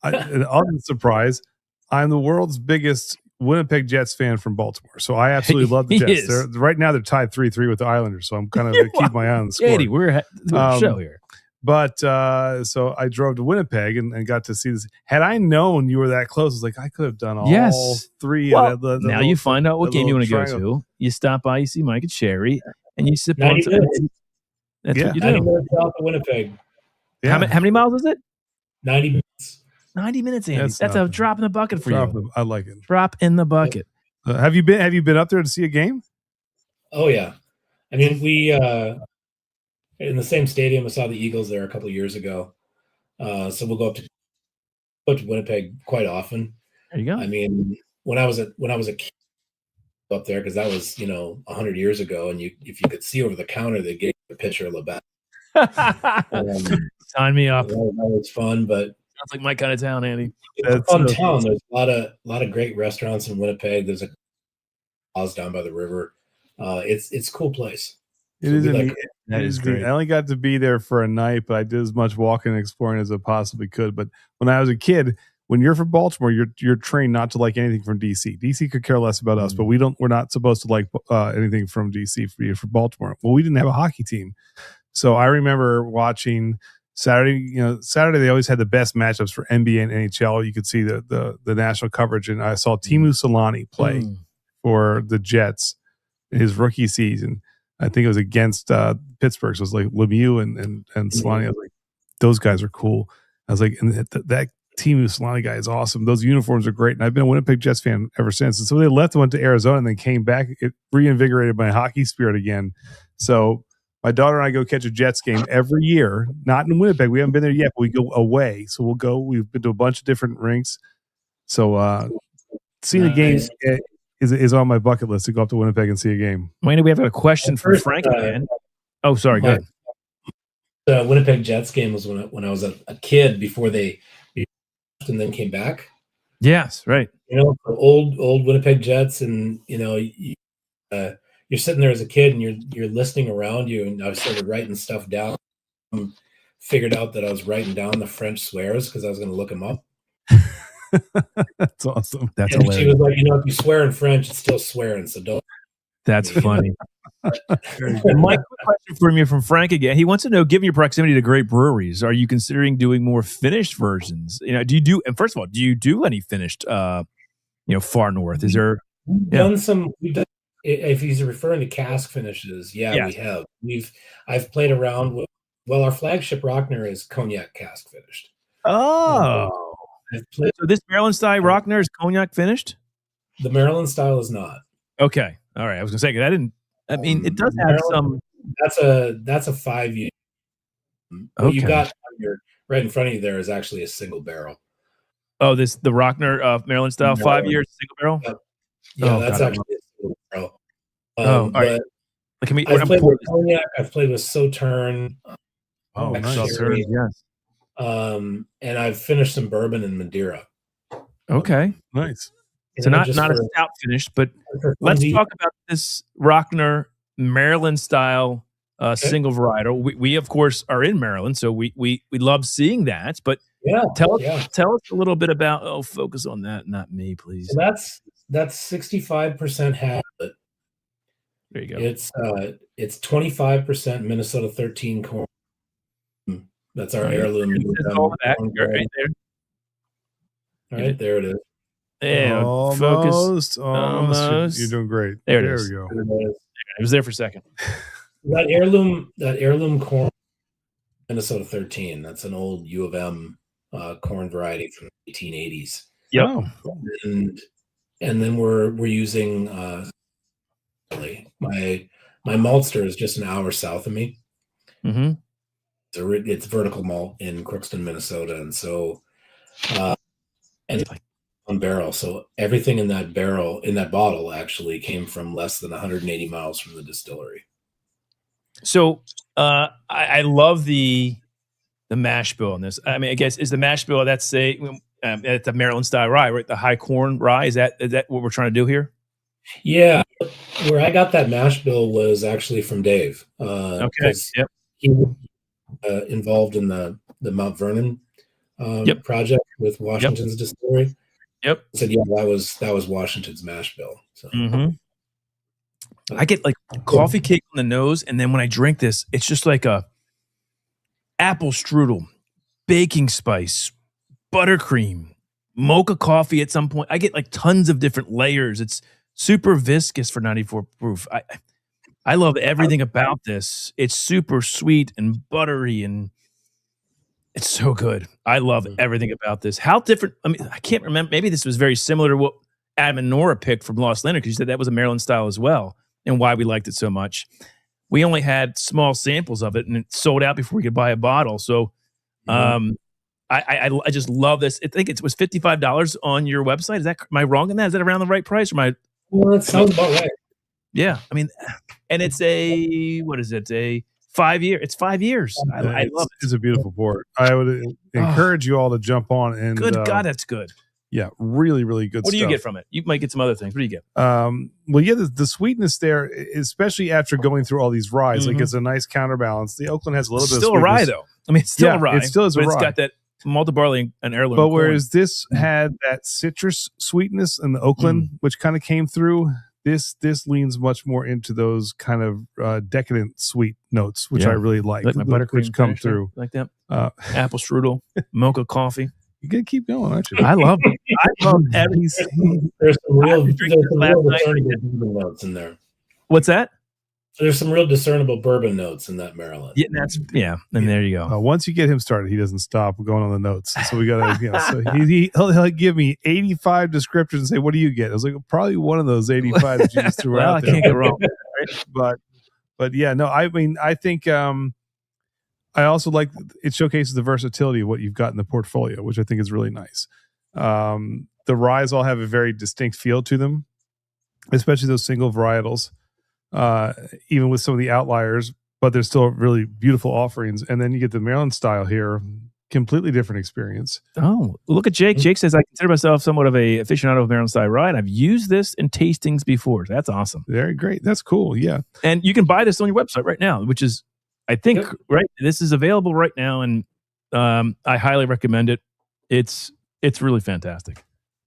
an other surprise, I'm the world's biggest Winnipeg Jets fan from Baltimore. So I absolutely love the Jets. Right now they're tied 3-3 with the Islanders. So I'm kind of keep my eye on the score. Katie, we're a show here. But so I drove to Winnipeg and got to see this. Had I known you were that close, I was like, I could have done all three. Well, now you find out what game you want to go to. You stop by, you see Mike and Sherry, and you sip on something. That's what you do. 90 minutes south of Winnipeg. Yeah. How many miles is it? 90 minutes. 90 minutes, Andy. That's a drop in the bucket for you. I like it. Drop in the bucket. Have you been up there to see a game? Oh yeah. I mean, we in the same stadium. I saw the Eagles there a couple of years ago. So we'll go up to Winnipeg quite often. There you go. I mean, when I was a kid up there, because that was 100 years ago, and if you could see over the counter, they gave you a picture of Labatt. Sign me up. That was fun, but sounds like my kind of town, Andy. It's a fun town. There's a lot of great restaurants in Winnipeg. There's a house down by the river. It's a cool place. It is great. I only got to be there for a night, but I did as much walking and exploring as I possibly could. But when I was a kid, when you're from Baltimore, you're trained not to like anything from DC. DC could care less about us, but we're not supposed to like anything from DC for Baltimore. Well, we didn't have a hockey team, so I remember watching Saturday. Saturday they always had the best matchups for NBA and NHL. You could see the national coverage, and I saw Teemu Selanne play for the Jets in his rookie season. I think it was against Pittsburgh. So it was like Lemieux and Selanne. I was like, those guys are cool. I was like, and that Teemu Selanne guy is awesome. Those uniforms are great. And I've been a Winnipeg Jets fan ever since. And so they left and went to Arizona and then came back. It reinvigorated my hockey spirit again. So my daughter and I go catch a Jets game every year. Not in Winnipeg. We haven't been there yet, but we go away. So we'll go. We've been to a bunch of different rinks. So seeing the games is on my bucket list to go up to Winnipeg and see a game. Wayne, we have a question from Frank again. Oh, sorry, go ahead. The Winnipeg Jets game was when I was a kid before they left and then came back. Yes, right. You know, old Winnipeg Jets, and you know, you're sitting there as a kid and you're listening around you, and I started writing stuff down. Figured out that I was writing down the French swears because I was going to look them up. That's awesome. That's and hilarious. she was like, you know, if you swear in French, it's still swearing, so don't. That's funny. Mike, quick question from you from Frank again. He wants to know, given your proximity to great breweries, are you considering doing more finished versions? You know, and first of all, do you do any finished, far north? Is there? Done some. We've done, if he's referring to cask finishes, we have. I've played around with. Well, our flagship Rockner is cognac cask finished. Oh, so this Maryland style Rockner is cognac finished? The Maryland style is not. Okay, all right. I was going to say, because it does have some. That's a 5 year. Okay. What you got right in front of you there is actually a single barrel. Oh, the Rockner Maryland style 5 years single barrel. Yeah, that's actually a single barrel. All right. I've played with cognac. I've played with Sauterne. Oh, nice. Yes. And I've finished some bourbon and Madeira. Okay, nice. So not a stout finish, but let's talk about this Rockner Maryland style single varietal. We of course are in Maryland, so we love seeing that. But tell us a little bit about. Oh, focus on that, not me, please. So that's 65% habit. There you go. It's 25% Minnesota 13 corn. That's our heirloom. Right there. All right, there it is. Yeah, almost. You're doing great. There we go. It was there for a second. That heirloom corn, Minnesota 13. That's an old U of M corn variety from the 1880s. Yep. And then we're using my maltster is just an hour south of me. Mm-hmm. It's vertical malt in Crookston, Minnesota, and so and it's like one barrel. So everything in that bottle actually came from less than 180 miles from the distillery. So I love the mash bill on this. I mean, I guess is the mash bill at the Maryland style rye, right? The high corn rye. Is that what we're trying to do here? Yeah, where I got that mash bill was actually from Dave. Okay. Yep. He involved in the Mount Vernon project with Washington's distillery. Yep. I said, that was Washington's mash bill. So. I get like coffee cake on the nose, and then when I drink this, it's just like a apple strudel, baking spice, buttercream, mocha coffee at some point. I get like tons of different layers. It's super viscous for 94 proof. I love everything about this. It's super sweet and buttery, and it's so good. I love everything about this. How different? I mean, I can't remember. Maybe this was very similar to what Adam and Nora picked from Lost Leonard, because you said that was a Maryland style as well, and why we liked it so much. We only had small samples of it, and it sold out before we could buy a bottle. So, I just love this. I think it was $55 on your website. Am I wrong in that? Is that around the right price? Or Well, that sounds about right. Yeah, I mean, and it's a 5 year. It's 5 years. I love it. It's a beautiful port. I would encourage you all to jump on and. Good God, that's good. Yeah, really, really good. What do you get from it? You might get some other things. What do you get? Well, yeah, the sweetness there, especially after going through all these ryes, like it's a nice counterbalance. The Oakland has a little bit of still a rye though. I mean, it's still a rye. It still is a rye. It's got that malted barley and heirloom. But whereas this had that citrus sweetness in the Oakland, which kind of came through. This leans much more into those kind of decadent sweet notes, which I really like my buttercream which come through. Like that. Apple strudel, mocha coffee. You gotta keep going, aren't you? I love it. I love everything. There's some real discernible bourbon notes in there. What's that? There's some real discernible bourbon notes in that Maryland. Yeah, and there you go. Once you get him started, he doesn't stop going on the notes. So we gotta, so he'll give me 85 descriptions and say, "What do you get?" I was like, probably one of those 85 that you just threw out there. I can't go wrong. But yeah, no, I mean, I think I also like it showcases the versatility of what you've got in the portfolio, which I think is really nice. The ryes all have a very distinct feel to them. especially those single varietals, even with some of the outliers, but there's still really beautiful offerings. And then you get the Maryland style here, completely different experience. Oh, look at Jake. Jake says, I consider myself somewhat of a aficionado of Maryland style rye, and I've used this in tastings before. That's awesome. Very great. That's cool. Yeah. And you can buy this on your website right now, which is, I think, right. This is available right now, and I highly recommend it. It's really fantastic.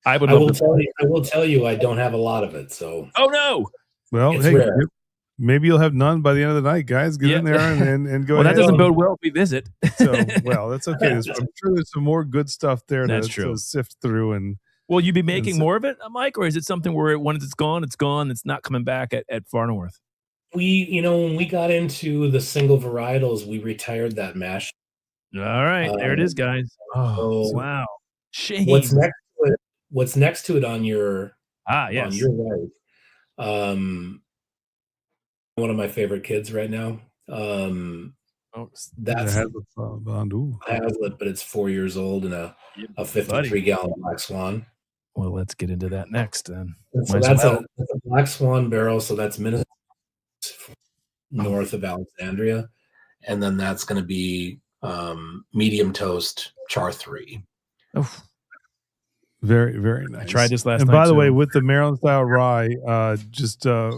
I will tell you, I don't have a lot of it. So, oh no. Well, it's hey, rare. Maybe you'll have none by the end of the night, guys. Get in there and go. Well, ahead. that doesn't bode well if we visit. So, well, that's okay. I'm sure there's some more good stuff there to sift through. And will you be making more of it, Mike, or is it something where once it's gone, it's gone? It's not coming back at Far North. When we got into the single varietals, we retired that mash. All right, there it is, guys. Oh, so wow. Shame. What's next to it on your yes. on your right? One of my favorite kids right now. That's Hazlitt, but it's 4 years old and a 53-gallon Black Swan. Well, let's get into that next then. So that's a Black Swan barrel. So that's Minnesota, north of Alexandria, and then that's going to be medium toast char 3. Oh. Very, very nice. I tried this last night. And by the way, with the Maryland style rye, just 4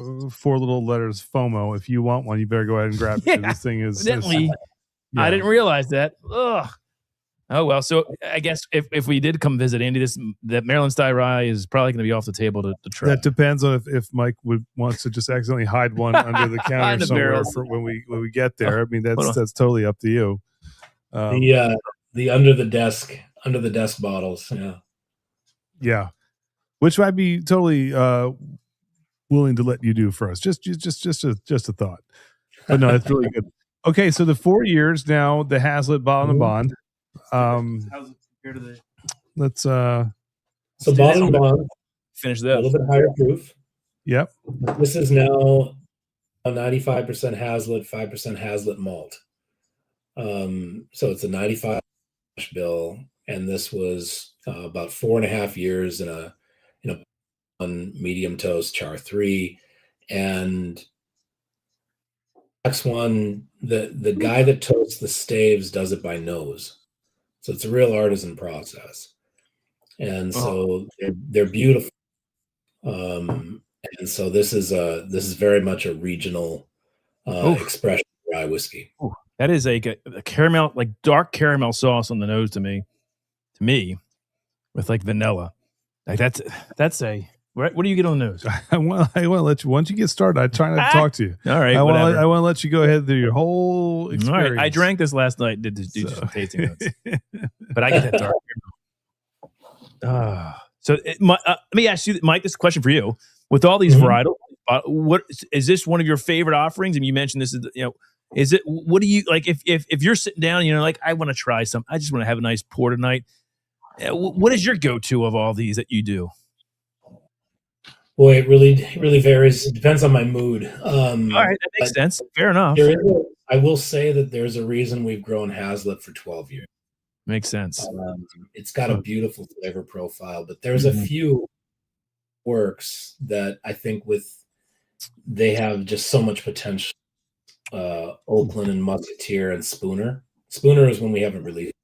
little letters FOMO. If you want one, you better go ahead and grab it. This thing is. I didn't realize that. Ugh. Oh well. So I guess if we did come visit Andy, that Maryland style rye is probably going to be off the table to try. That depends on if Mike wants to just accidentally hide one under the counter somewhere for when we get there. I mean, that's totally up to you. The under the desk bottles. Yeah. Yeah, which I'd be totally willing to let you do for us. Just a thought. But no, it's really good. Okay, so the 4 years now, the Hazlitt Bottle and Bond. How's it compared to the? Let's so Bottle and Bond. Finish that. A little bit higher proof. Yep. This is now 95% Hazlitt, 5% Hazlitt malt. So it's a 95 bill, and this was about 4.5 years in a medium toast char 3, and next one, the guy that toasts the staves does it by nose, so it's a real artisan process, and so they're beautiful, and so this is very much a regional expression of rye whiskey. Ooh. That is a caramel, like dark caramel sauce on the nose to me, with like vanilla. Like that's a what do you get on the nose? I want to let you, once you get started, I try not to talk to you. All right, I want to let you go ahead through your whole experience. All right, I drank this last night. Did some tasting notes, but I get that dark caramel. So let me ask you, Mike, this is a question for you. With all these varietals, what is this one of your favorite offerings? And you mentioned this is is it, what do you like if you're sitting down and like, I want to try some, I just want to have a nice pour tonight. What is your go-to of all these that you do? Boy, it really varies. It depends on my mood. All right, that makes sense. Fair enough. I will say that there's a reason we've grown Hazlitt for 12 years. Makes sense. It's got a beautiful flavor profile, but there's a few works that I think they have just so much potential. Oakland and Musketeer and Spooner. Spooner is one we haven't released,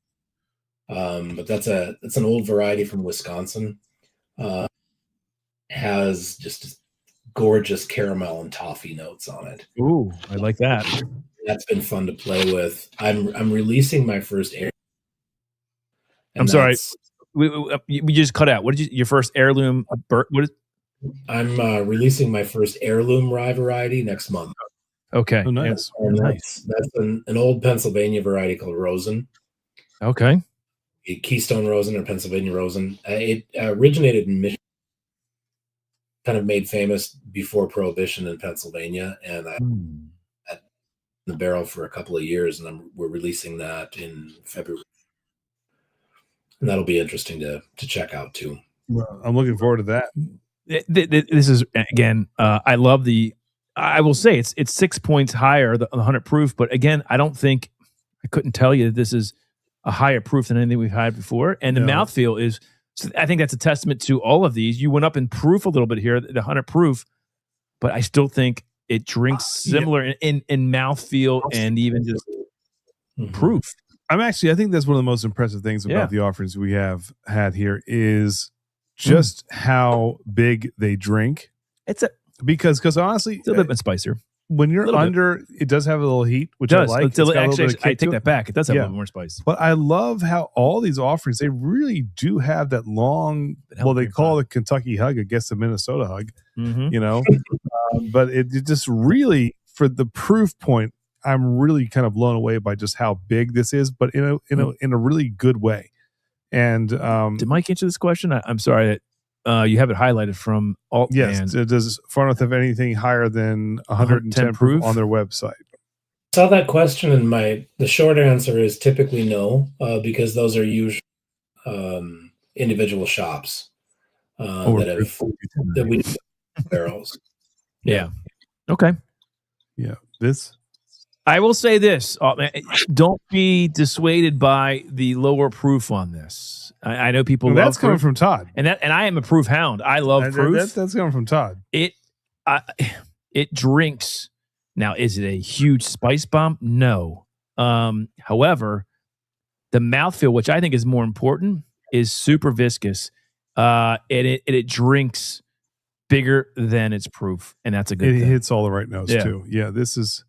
but that's an old variety from Wisconsin. Has just gorgeous caramel and toffee notes on it. Ooh, I like that. That's been fun to play with. I'm releasing my first heirloom. I'm sorry, we just cut out. What did your first heirloom? I'm releasing my first heirloom rye variety next month. Okay. Oh, nice. Nice. That's an old Pennsylvania variety called Rosen. Okay. A Keystone Rosen or Pennsylvania Rosen. It originated in Michigan, kind of made famous before Prohibition in Pennsylvania, and I had the barrel for a couple of years, and we're releasing that in February. And that'll be interesting to check out too. Well, I'm looking forward to that. This is, again, I love I will say it's 6 points higher than 100 proof, but again, I couldn't tell you that this is a higher proof than anything we've had before. And the mouthfeel is So I think that's a testament to all of these. You went up in proof a little bit here, the 100 proof, but I still think it drinks similar in mouthfeel and even just proof. I think that's one of the most impressive things about the offerings we have had here is just how big they drink. Because honestly, it's a little bit spicier. When you're under, it does have a little heat, which I like. Actually, I take that back. It does have a little more spice. But I love how all these offerings, they really do have that long, well, they call it Kentucky hug, I guess the Minnesota hug, you know. But it just really, for the proof point, I'm really kind of blown away by just how big this is, but in a really good way. And did Mike answer this question? I'm sorry. You have it highlighted from Alt. Yes. Does Far North have anything higher than 110 proof on their website? I saw that question, and the short answer is typically no, because those are usually individual shops that we do barrels. Yeah. Okay. Yeah. I will say this: don't be dissuaded by the lower proof on this. I know people. That's coming from Todd, and I am a proof hound. I love proof. That's coming from Todd. It drinks. Now, is it a huge spice bomb? No. However, the mouthfeel, which I think is more important, is super viscous. And it drinks bigger than its proof, and that's a good thing. It hits all the right notes too. Yeah, this is.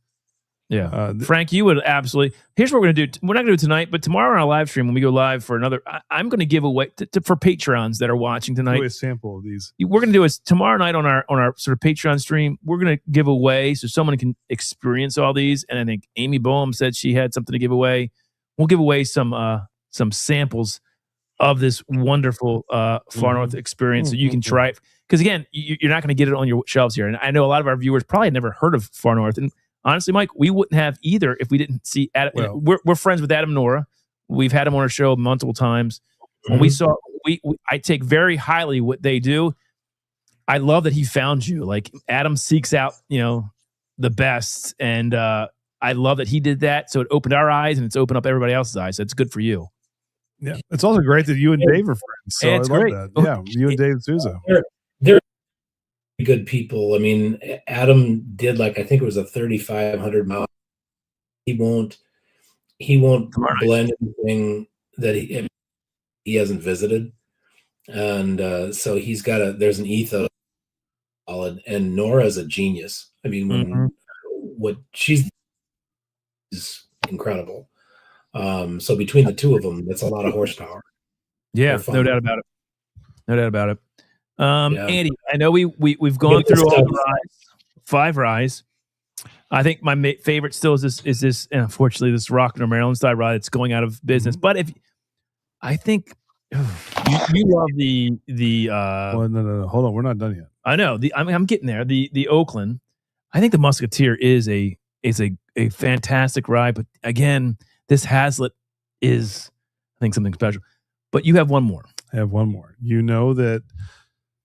Yeah, Frank, you would absolutely. Here's what we're going to do. We're not going to do it tonight, but tomorrow on our live stream, when we go live for another, I'm going to give away for Patrons that are watching tonight. Do a sample of these. We're going to do is tomorrow night on our sort of Patreon stream. We're going to give away so someone can experience all these. And I think Amy Boehm said she had something to give away. We'll give away some samples of this wonderful Far North experience, so you can try it. Because again, you're not going to get it on your shelves here. And I know a lot of our viewers probably had never heard of Far North. And honestly, Mike, we wouldn't have either if we didn't see Adam. Well, we're friends with Adam Nora. We've had him on our show multiple times. When we saw, I take very highly what they do. I love that he found you. Like Adam seeks out, the best, and I love that he did that. So it opened our eyes, and it's opened up everybody else's eyes. So it's good for you. Yeah, it's also great that you and Dave are friends. So it's great. That. Yeah, you and Dave Souza. They're good people. I mean, Adam did I think it was a 3,500 mile. He won't blend anything that he hasn't visited, and so he's got there's an ethos. And Nora's a genius. I mean, what she's is incredible. So between the two of them, that's a lot of horsepower. Yeah, no doubt about it. Andy, I know we've gone through all the 5 ryes. I think my favorite still is this, and unfortunately, this Rockner Maryland style rye that's going out of business. But I think you love the well, no, hold on, we're not done yet. I know I'm getting there. The Oakland, I think the Musketeer is a fantastic rye, but again, this Hazlitt is, I think, something special. But you have one more. I have one more. You know that.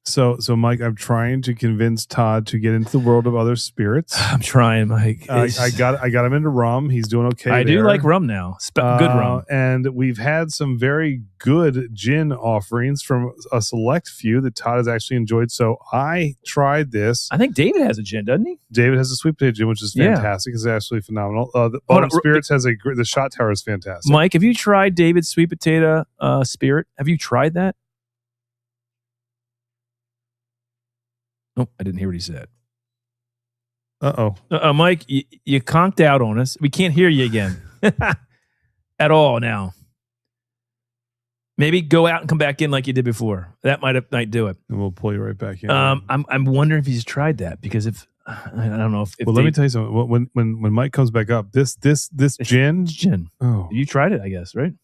So Mike, I'm trying to convince Todd to get into the world of other spirits. I'm trying, Mike. I got him into rum. He's doing okay. I do like rum now. Good rum. And we've had some very good gin offerings from a select few that Todd has actually enjoyed. So I tried this. I think David has a gin, doesn't he? David has a sweet potato gin, which is fantastic. It's absolutely phenomenal. The Autumn Spirits has the Shot Tower is fantastic. Mike, have you tried David's sweet potato spirit? Have you tried that? Oh, I didn't hear what he said. Mike, you conked out on us. We can't hear you again at all now. Maybe go out and come back in like you did before. That might do it. And we'll pull you right back in. I'm wondering if he's tried that, because if I don't know if well, let me tell you something. When Mike comes back up, this gin. Oh, you tried it, I guess, right?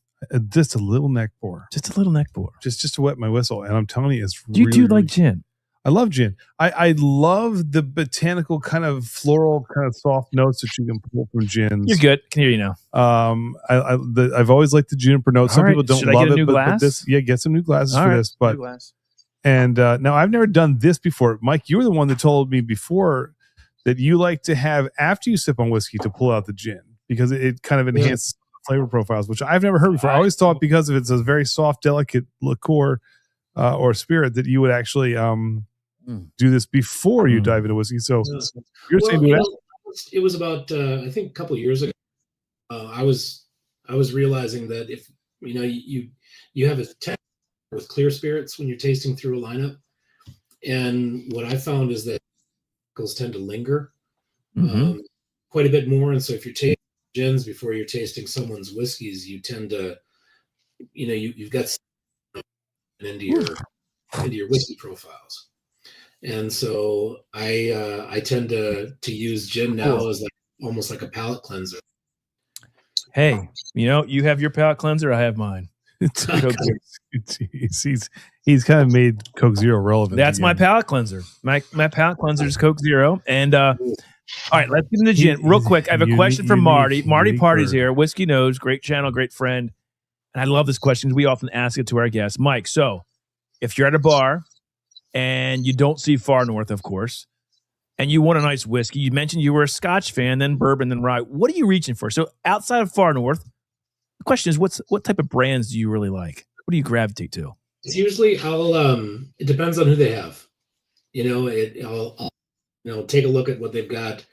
Just a little neck pour. Just a little neck pour. Just to wet my whistle. And I'm telling you, it's you do like gin. I love gin. I love the botanical kind of floral kind of soft notes that you can pull from gins. You're good. Can hear you now. I've always liked the juniper notes. Some people don't love it, but this, get some new glasses for this. But and now I've never done this before. Mike, you were the one that told me before that you like to have after you sip on whiskey to pull out the gin because it kind of enhances flavor profiles, which I've never heard before. I always thought because of it's a very soft, delicate liqueur or spirit, that you would actually do this before you dive into whiskey. So you're saying it was about I think a couple of years ago. I was realizing that if you have a test with clear spirits when you're tasting through a lineup, and what I found is that alcohols tend to linger quite a bit more, and so if you're tasting gins before you're tasting someone's whiskeys, you tend to, you've got into your whiskey profiles. And so I tend to use gin now as almost like a palate cleanser. Hey, you have your palate cleanser, I have mine. He's kind of made Coke Zero relevant. That's my palate cleanser. My palate cleanser is Coke Zero. And all right, let's get into gin real quick. I have a question from Marty. Marty Party's here. Whiskey Knows, great channel, great friend. And I love this question. We often ask it to our guests. Mike, so if you're at a bar and you don't see Far North, of course, and you want a nice whiskey, you mentioned you were a Scotch fan, then bourbon, then rye. What are you reaching for? So outside of Far North, the question is, what type of brands do you really like? What do you gravitate to? It's usually it depends on who they have. I'll take a look at what they've got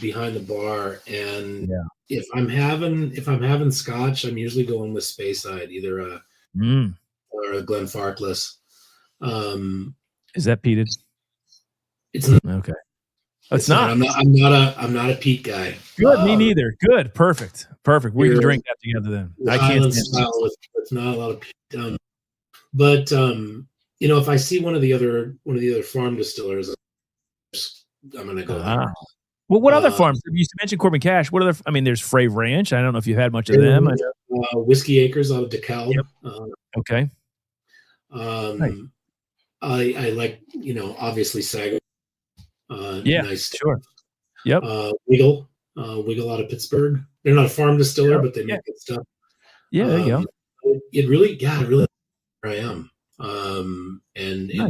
behind the bar, and if I'm having Scotch, I'm usually going with Speyside, either or a Glenfarclas. Is that peated? It's not. Okay. It's not. I'm not a peat guy. Good. Me neither. Good. Perfect. We can drink that together then. I can't style with not a lot of peat. But if I see one of the other farm distillers, I'm gonna go. Wow. Well, what other farms? You mentioned Corbin Cash. What other? I mean, there's Frey Ranch. I don't know if you've had much of them. Whiskey Acres out of DeKalb. Yep. Okay. Nice. I like, obviously Saga. Nice. Sure. Yep. Wiggle out of Pittsburgh. They're not a farm distiller, but they make good stuff. Yeah, there you go. It really where I am. And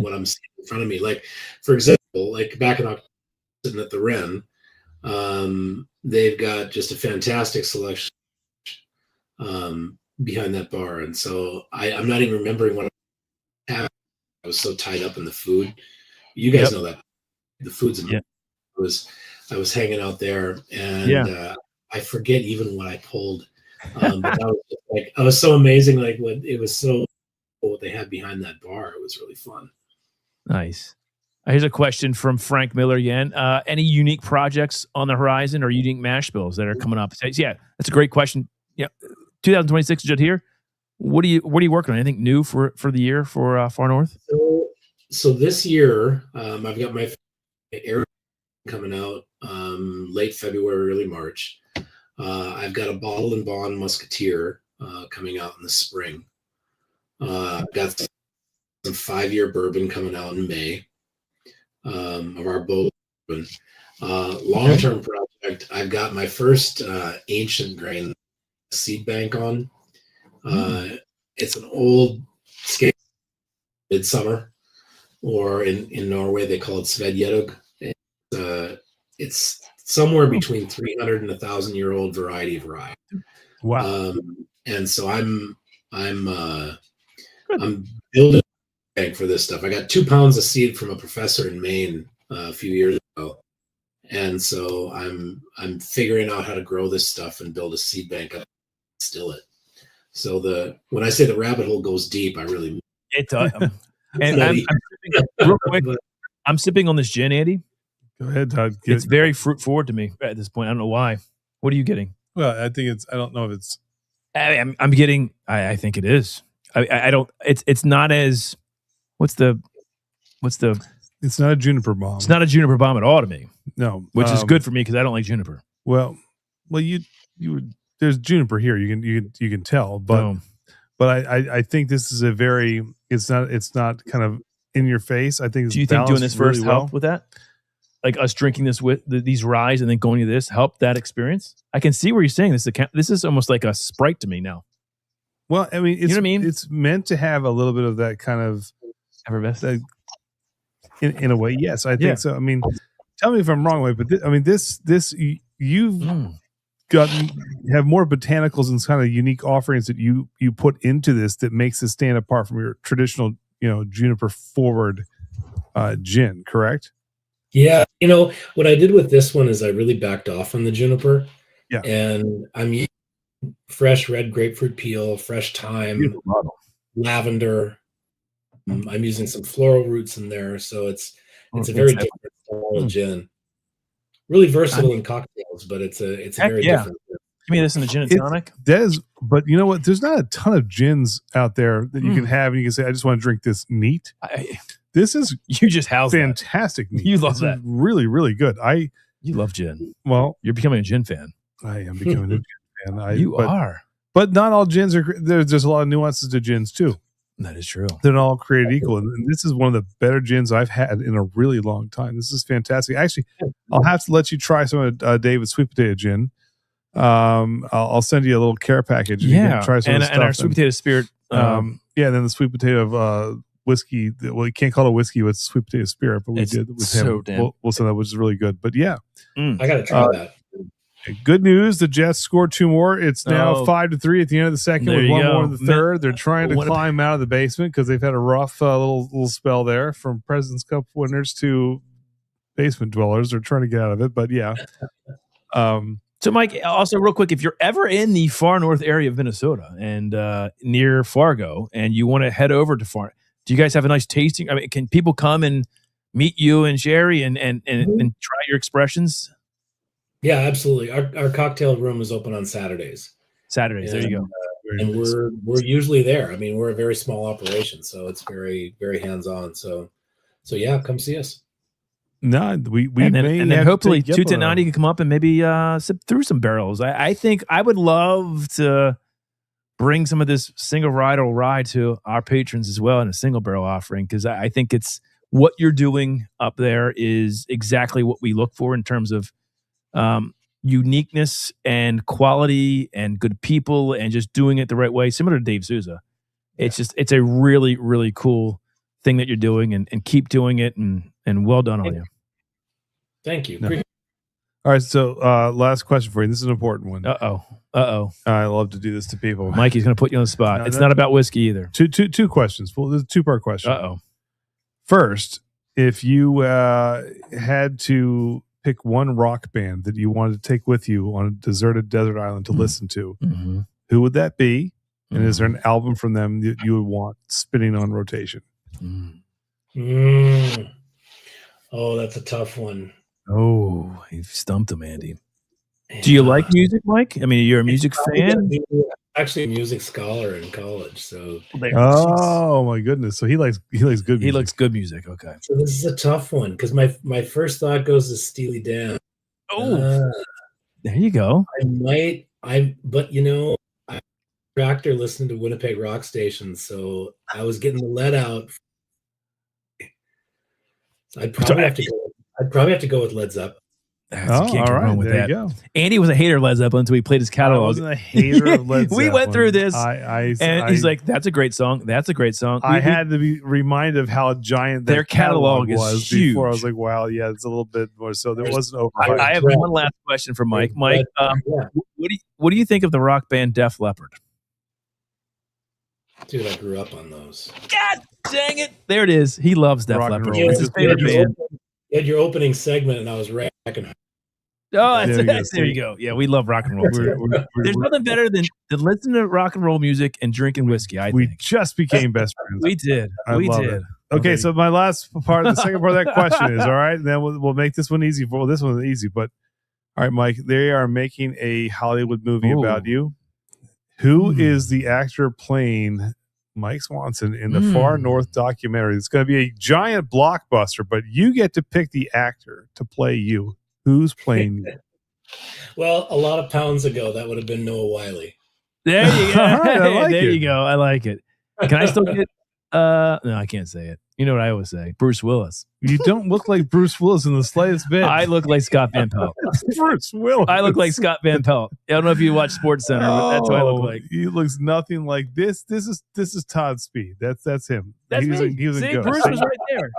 what I'm seeing in front of me. Like, for example, like back in October, sitting at the Wren, they've got just a fantastic selection behind that bar. And so I'm not even remembering what I had. I was so tied up in the food. You guys know that the food's amazing. I was hanging out there, and I forget even what I pulled. But that was just I was so amazing. Like what they had behind that bar. It was really fun. Nice. Here's a question from Frank Miller again. Any unique projects on the horizon or unique mash bills that are coming up? Yeah, that's a great question. Yeah, 2026 is just here. What are you working on? Anything new for the year for Far North? So this year, I've got my air coming out late February, early March. I've got a Bottle and Bond Musketeer coming out in the spring. I've got some 5-year bourbon coming out in May of our Bow bourbon. Long-term project, I've got my first ancient grain seed bank on. It's an old scale midsummer, or in Norway they call it Svedjedug. It's somewhere between 300 and 1,000-year-old variety of rye. Wow! And so I'm building a bank for this stuff. I got 2 pounds of seed from a professor in Maine a few years ago, and so I'm figuring out how to grow this stuff and build a seed bank up and distill it. So when I say the rabbit hole goes deep, I really mean it does. And I'm sipping, real quick, I'm sipping on this gin, Andy. Go ahead, Todd. It's very fruit forward to me at this point. I don't know why. What are you getting? Well, I think I don't know if it's. I'm getting. I think it is. I don't. It's not as. What's the? It's not a juniper bomb. It's not a juniper bomb at all to me. No, which is good for me because I don't like juniper. Well, you there's juniper here. You can tell, but I think this is a very. It's not kind of in your face. I think. Do you think doing this first helped with that? Like us drinking this with these ryes and then going to this helped that experience? I can see where you're saying this. This is almost like a Sprite to me now. Well, I mean, you know what I mean? It's meant to have a little bit of that kind of effervescence. In a way, yes, I think so. I mean, tell me if I'm wrong, but this you've have more botanicals and kind of unique offerings that you put into this that makes it stand apart from your traditional juniper forward gin, correct? Yeah. What I did with this one is I really backed off on the juniper. Yeah. And I'm using fresh red grapefruit peel, fresh thyme, lavender. I'm using some floral roots in there. So it's a very different style of gin. Really versatile in cocktails, but it's a very different. Give me this in a gin and tonic. But you know what? There's not a ton of gins out there that you can have, and you can say, "I just want to drink this neat." This is you just house fantastic. Neat. You love that. Really, really good. You love gin. Well, you're becoming a gin fan. I am becoming a gin fan. You are, but not all gins are. There's a lot of nuances to gins too. That is true. They're not all created equal, and this is one of the better gins I've had in a really long time. This is fantastic. Actually, I'll have to let you try some of David's sweet potato gin. I'll send you a little care package. Yeah, you can try some and of the stuff. Our sweet potato spirit. And then the sweet potato whiskey. Well, you can't call it whiskey with sweet potato spirit, but we did with him. We'll send that, which is really good. But yeah, I got to try that. Good news: the Jets scored 2 more. It's now 5-3 at the end of the second, with 1 more in the third. They're trying to climb out of the basement because they've had a rough little spell there, from President's Cup winners to basement dwellers. They're trying to get out of it, but yeah. So, Mike, also real quick, if you're ever in the far north area of Minnesota and near Fargo, and you want to head over to do you guys have a nice tasting? I mean, can people come and meet you and Jerry and try your expressions? Yeah, absolutely. Our cocktail room is open on Saturdays. There you go. And we're usually there. I mean, we're a very small operation, so it's very, very hands-on. So yeah, come see us. No, we and then hopefully 21090 can come up and maybe sip through some barrels. I think I would love to bring some of this single varietal rye to our patrons as well in a single barrel offering, because I think it's what you're doing up there is exactly what we look for in terms of uniqueness and quality and good people and just doing it the right way, similar to Dave Souza. It's a really, really cool thing that you're doing, and keep doing it, and well done on you. Thank you. No. All right, so last question for you. This is an important one. I love to do this to people. Mikey's going to put you on the spot. It's not about whiskey either. Two questions. Well, there's a 2-part question. First, if you had to pick one rock band that you wanted to take with you on a deserted desert island to listen to, who would that be? And is there an album from them that you would want spinning on rotation? Oh, that's a tough one. Oh, you've stumped him, Andy. Yeah. Do you like music, Mike? I mean, you're a music fan? Actually a music scholar in college. So oh my goodness. So he likes good music. He likes good music. Okay. So this is a tough one because my first thought goes to Steely Dan. Oh, there you go. But I'm a tractor listening to Winnipeg rock stations, so I was getting the let out. I'd probably have to go with Led Zeppelin. All right, with that. You go. Andy was a hater of Led Zeppelin until he played his catalog. I wasn't a hater of Led Zeppelin. We went through this, and he's like, "That's a great song. That's a great song." I had to be reminded of how giant their catalog was huge. Before I was like, "Wow, yeah, it's a little bit more." So there wasn't over. I have one last question for Mike. Mike, what do you think of the rock band Def Leppard? Dude, I grew up on those. God dang it! There it is. He loves Def Leppard. It's his favorite band. You had your opening segment, and I was racking. Oh, there you go. Yeah, we love rock and roll. There's nothing better than to listen to rock and roll music and drinking whiskey. We just became best friends. We did. We did. Okay, so my last part, the second part of that question is, all right, and then we'll make this one easy. Well, this one's easy, but all right, Mike, they are making a Hollywood movie about you. Who is the actor playing Mike Swanson in the Far North documentary? It's going to be a giant blockbuster, but you get to pick the actor to play you. Who's playing you? Well, a lot of pounds ago, that would have been Noah Wiley. There you go. Right, there you go. I like it. Can I still get? No, I can't say it. You know what I always say? Bruce Willis. You don't look like Bruce Willis in the slightest bit. I look like Scott Van Pelt. Bruce Willis. I look like Scott Van Pelt. I don't know if you watch Sports Center, but that's what I look like. He looks nothing like this. This is Todd Speed. That's him. That's me. He was See, Bruce was right there.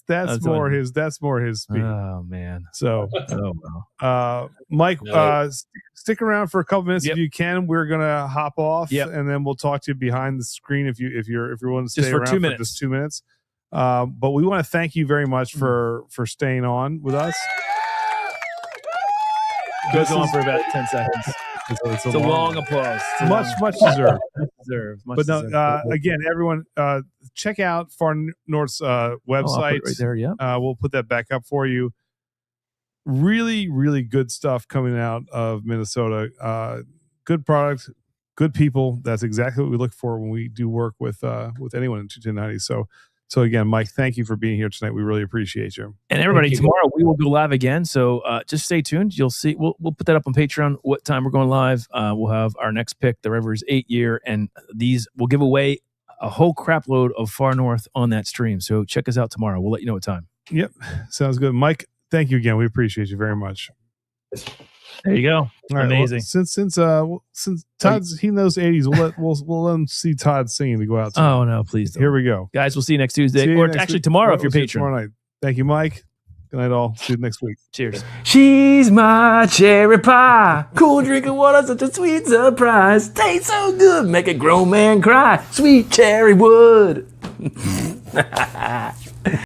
That's more his speed. Oh man. So, Mike, stick around for a couple minutes if you can. We're gonna hop off, and then we'll talk to you behind the screen if you're willing to stay around for just 2 minutes. But we want to thank you very much for staying on with us. Goes on for about 10 seconds. It's a long applause. Much deserved. But no, again, everyone, check out Far North's website. Right there, we'll put that back up for you. Really, really good stuff coming out of Minnesota. Good product, good people. That's exactly what we look for when we do work with anyone in 21090. So again, Mike, thank you for being here tonight. We really appreciate you. And everybody, tomorrow we will go live again. So just stay tuned. You'll see. We'll put that up on Patreon. What time we're going live? We'll have our next pick, the Rivers 8-year, and these will give away a whole crap load of Far North on that stream. So check us out tomorrow. We'll let you know what time. Yep, sounds good, Mike. Thank you again. We appreciate you very much. There you go. All amazing. Well, since Todd's he knows 80s, we'll let him see Todd singing to go out. Oh no, please don't. Here we go, guys. We'll see you next Tuesday, or actually tomorrow if you're patron. Tomorrow night. Thank you, Mike. Good night, all. See you next week. Cheers. She's my cherry pie. Cool drinking water, such a sweet surprise. Tastes so good, make a grown man cry. Sweet cherry wood.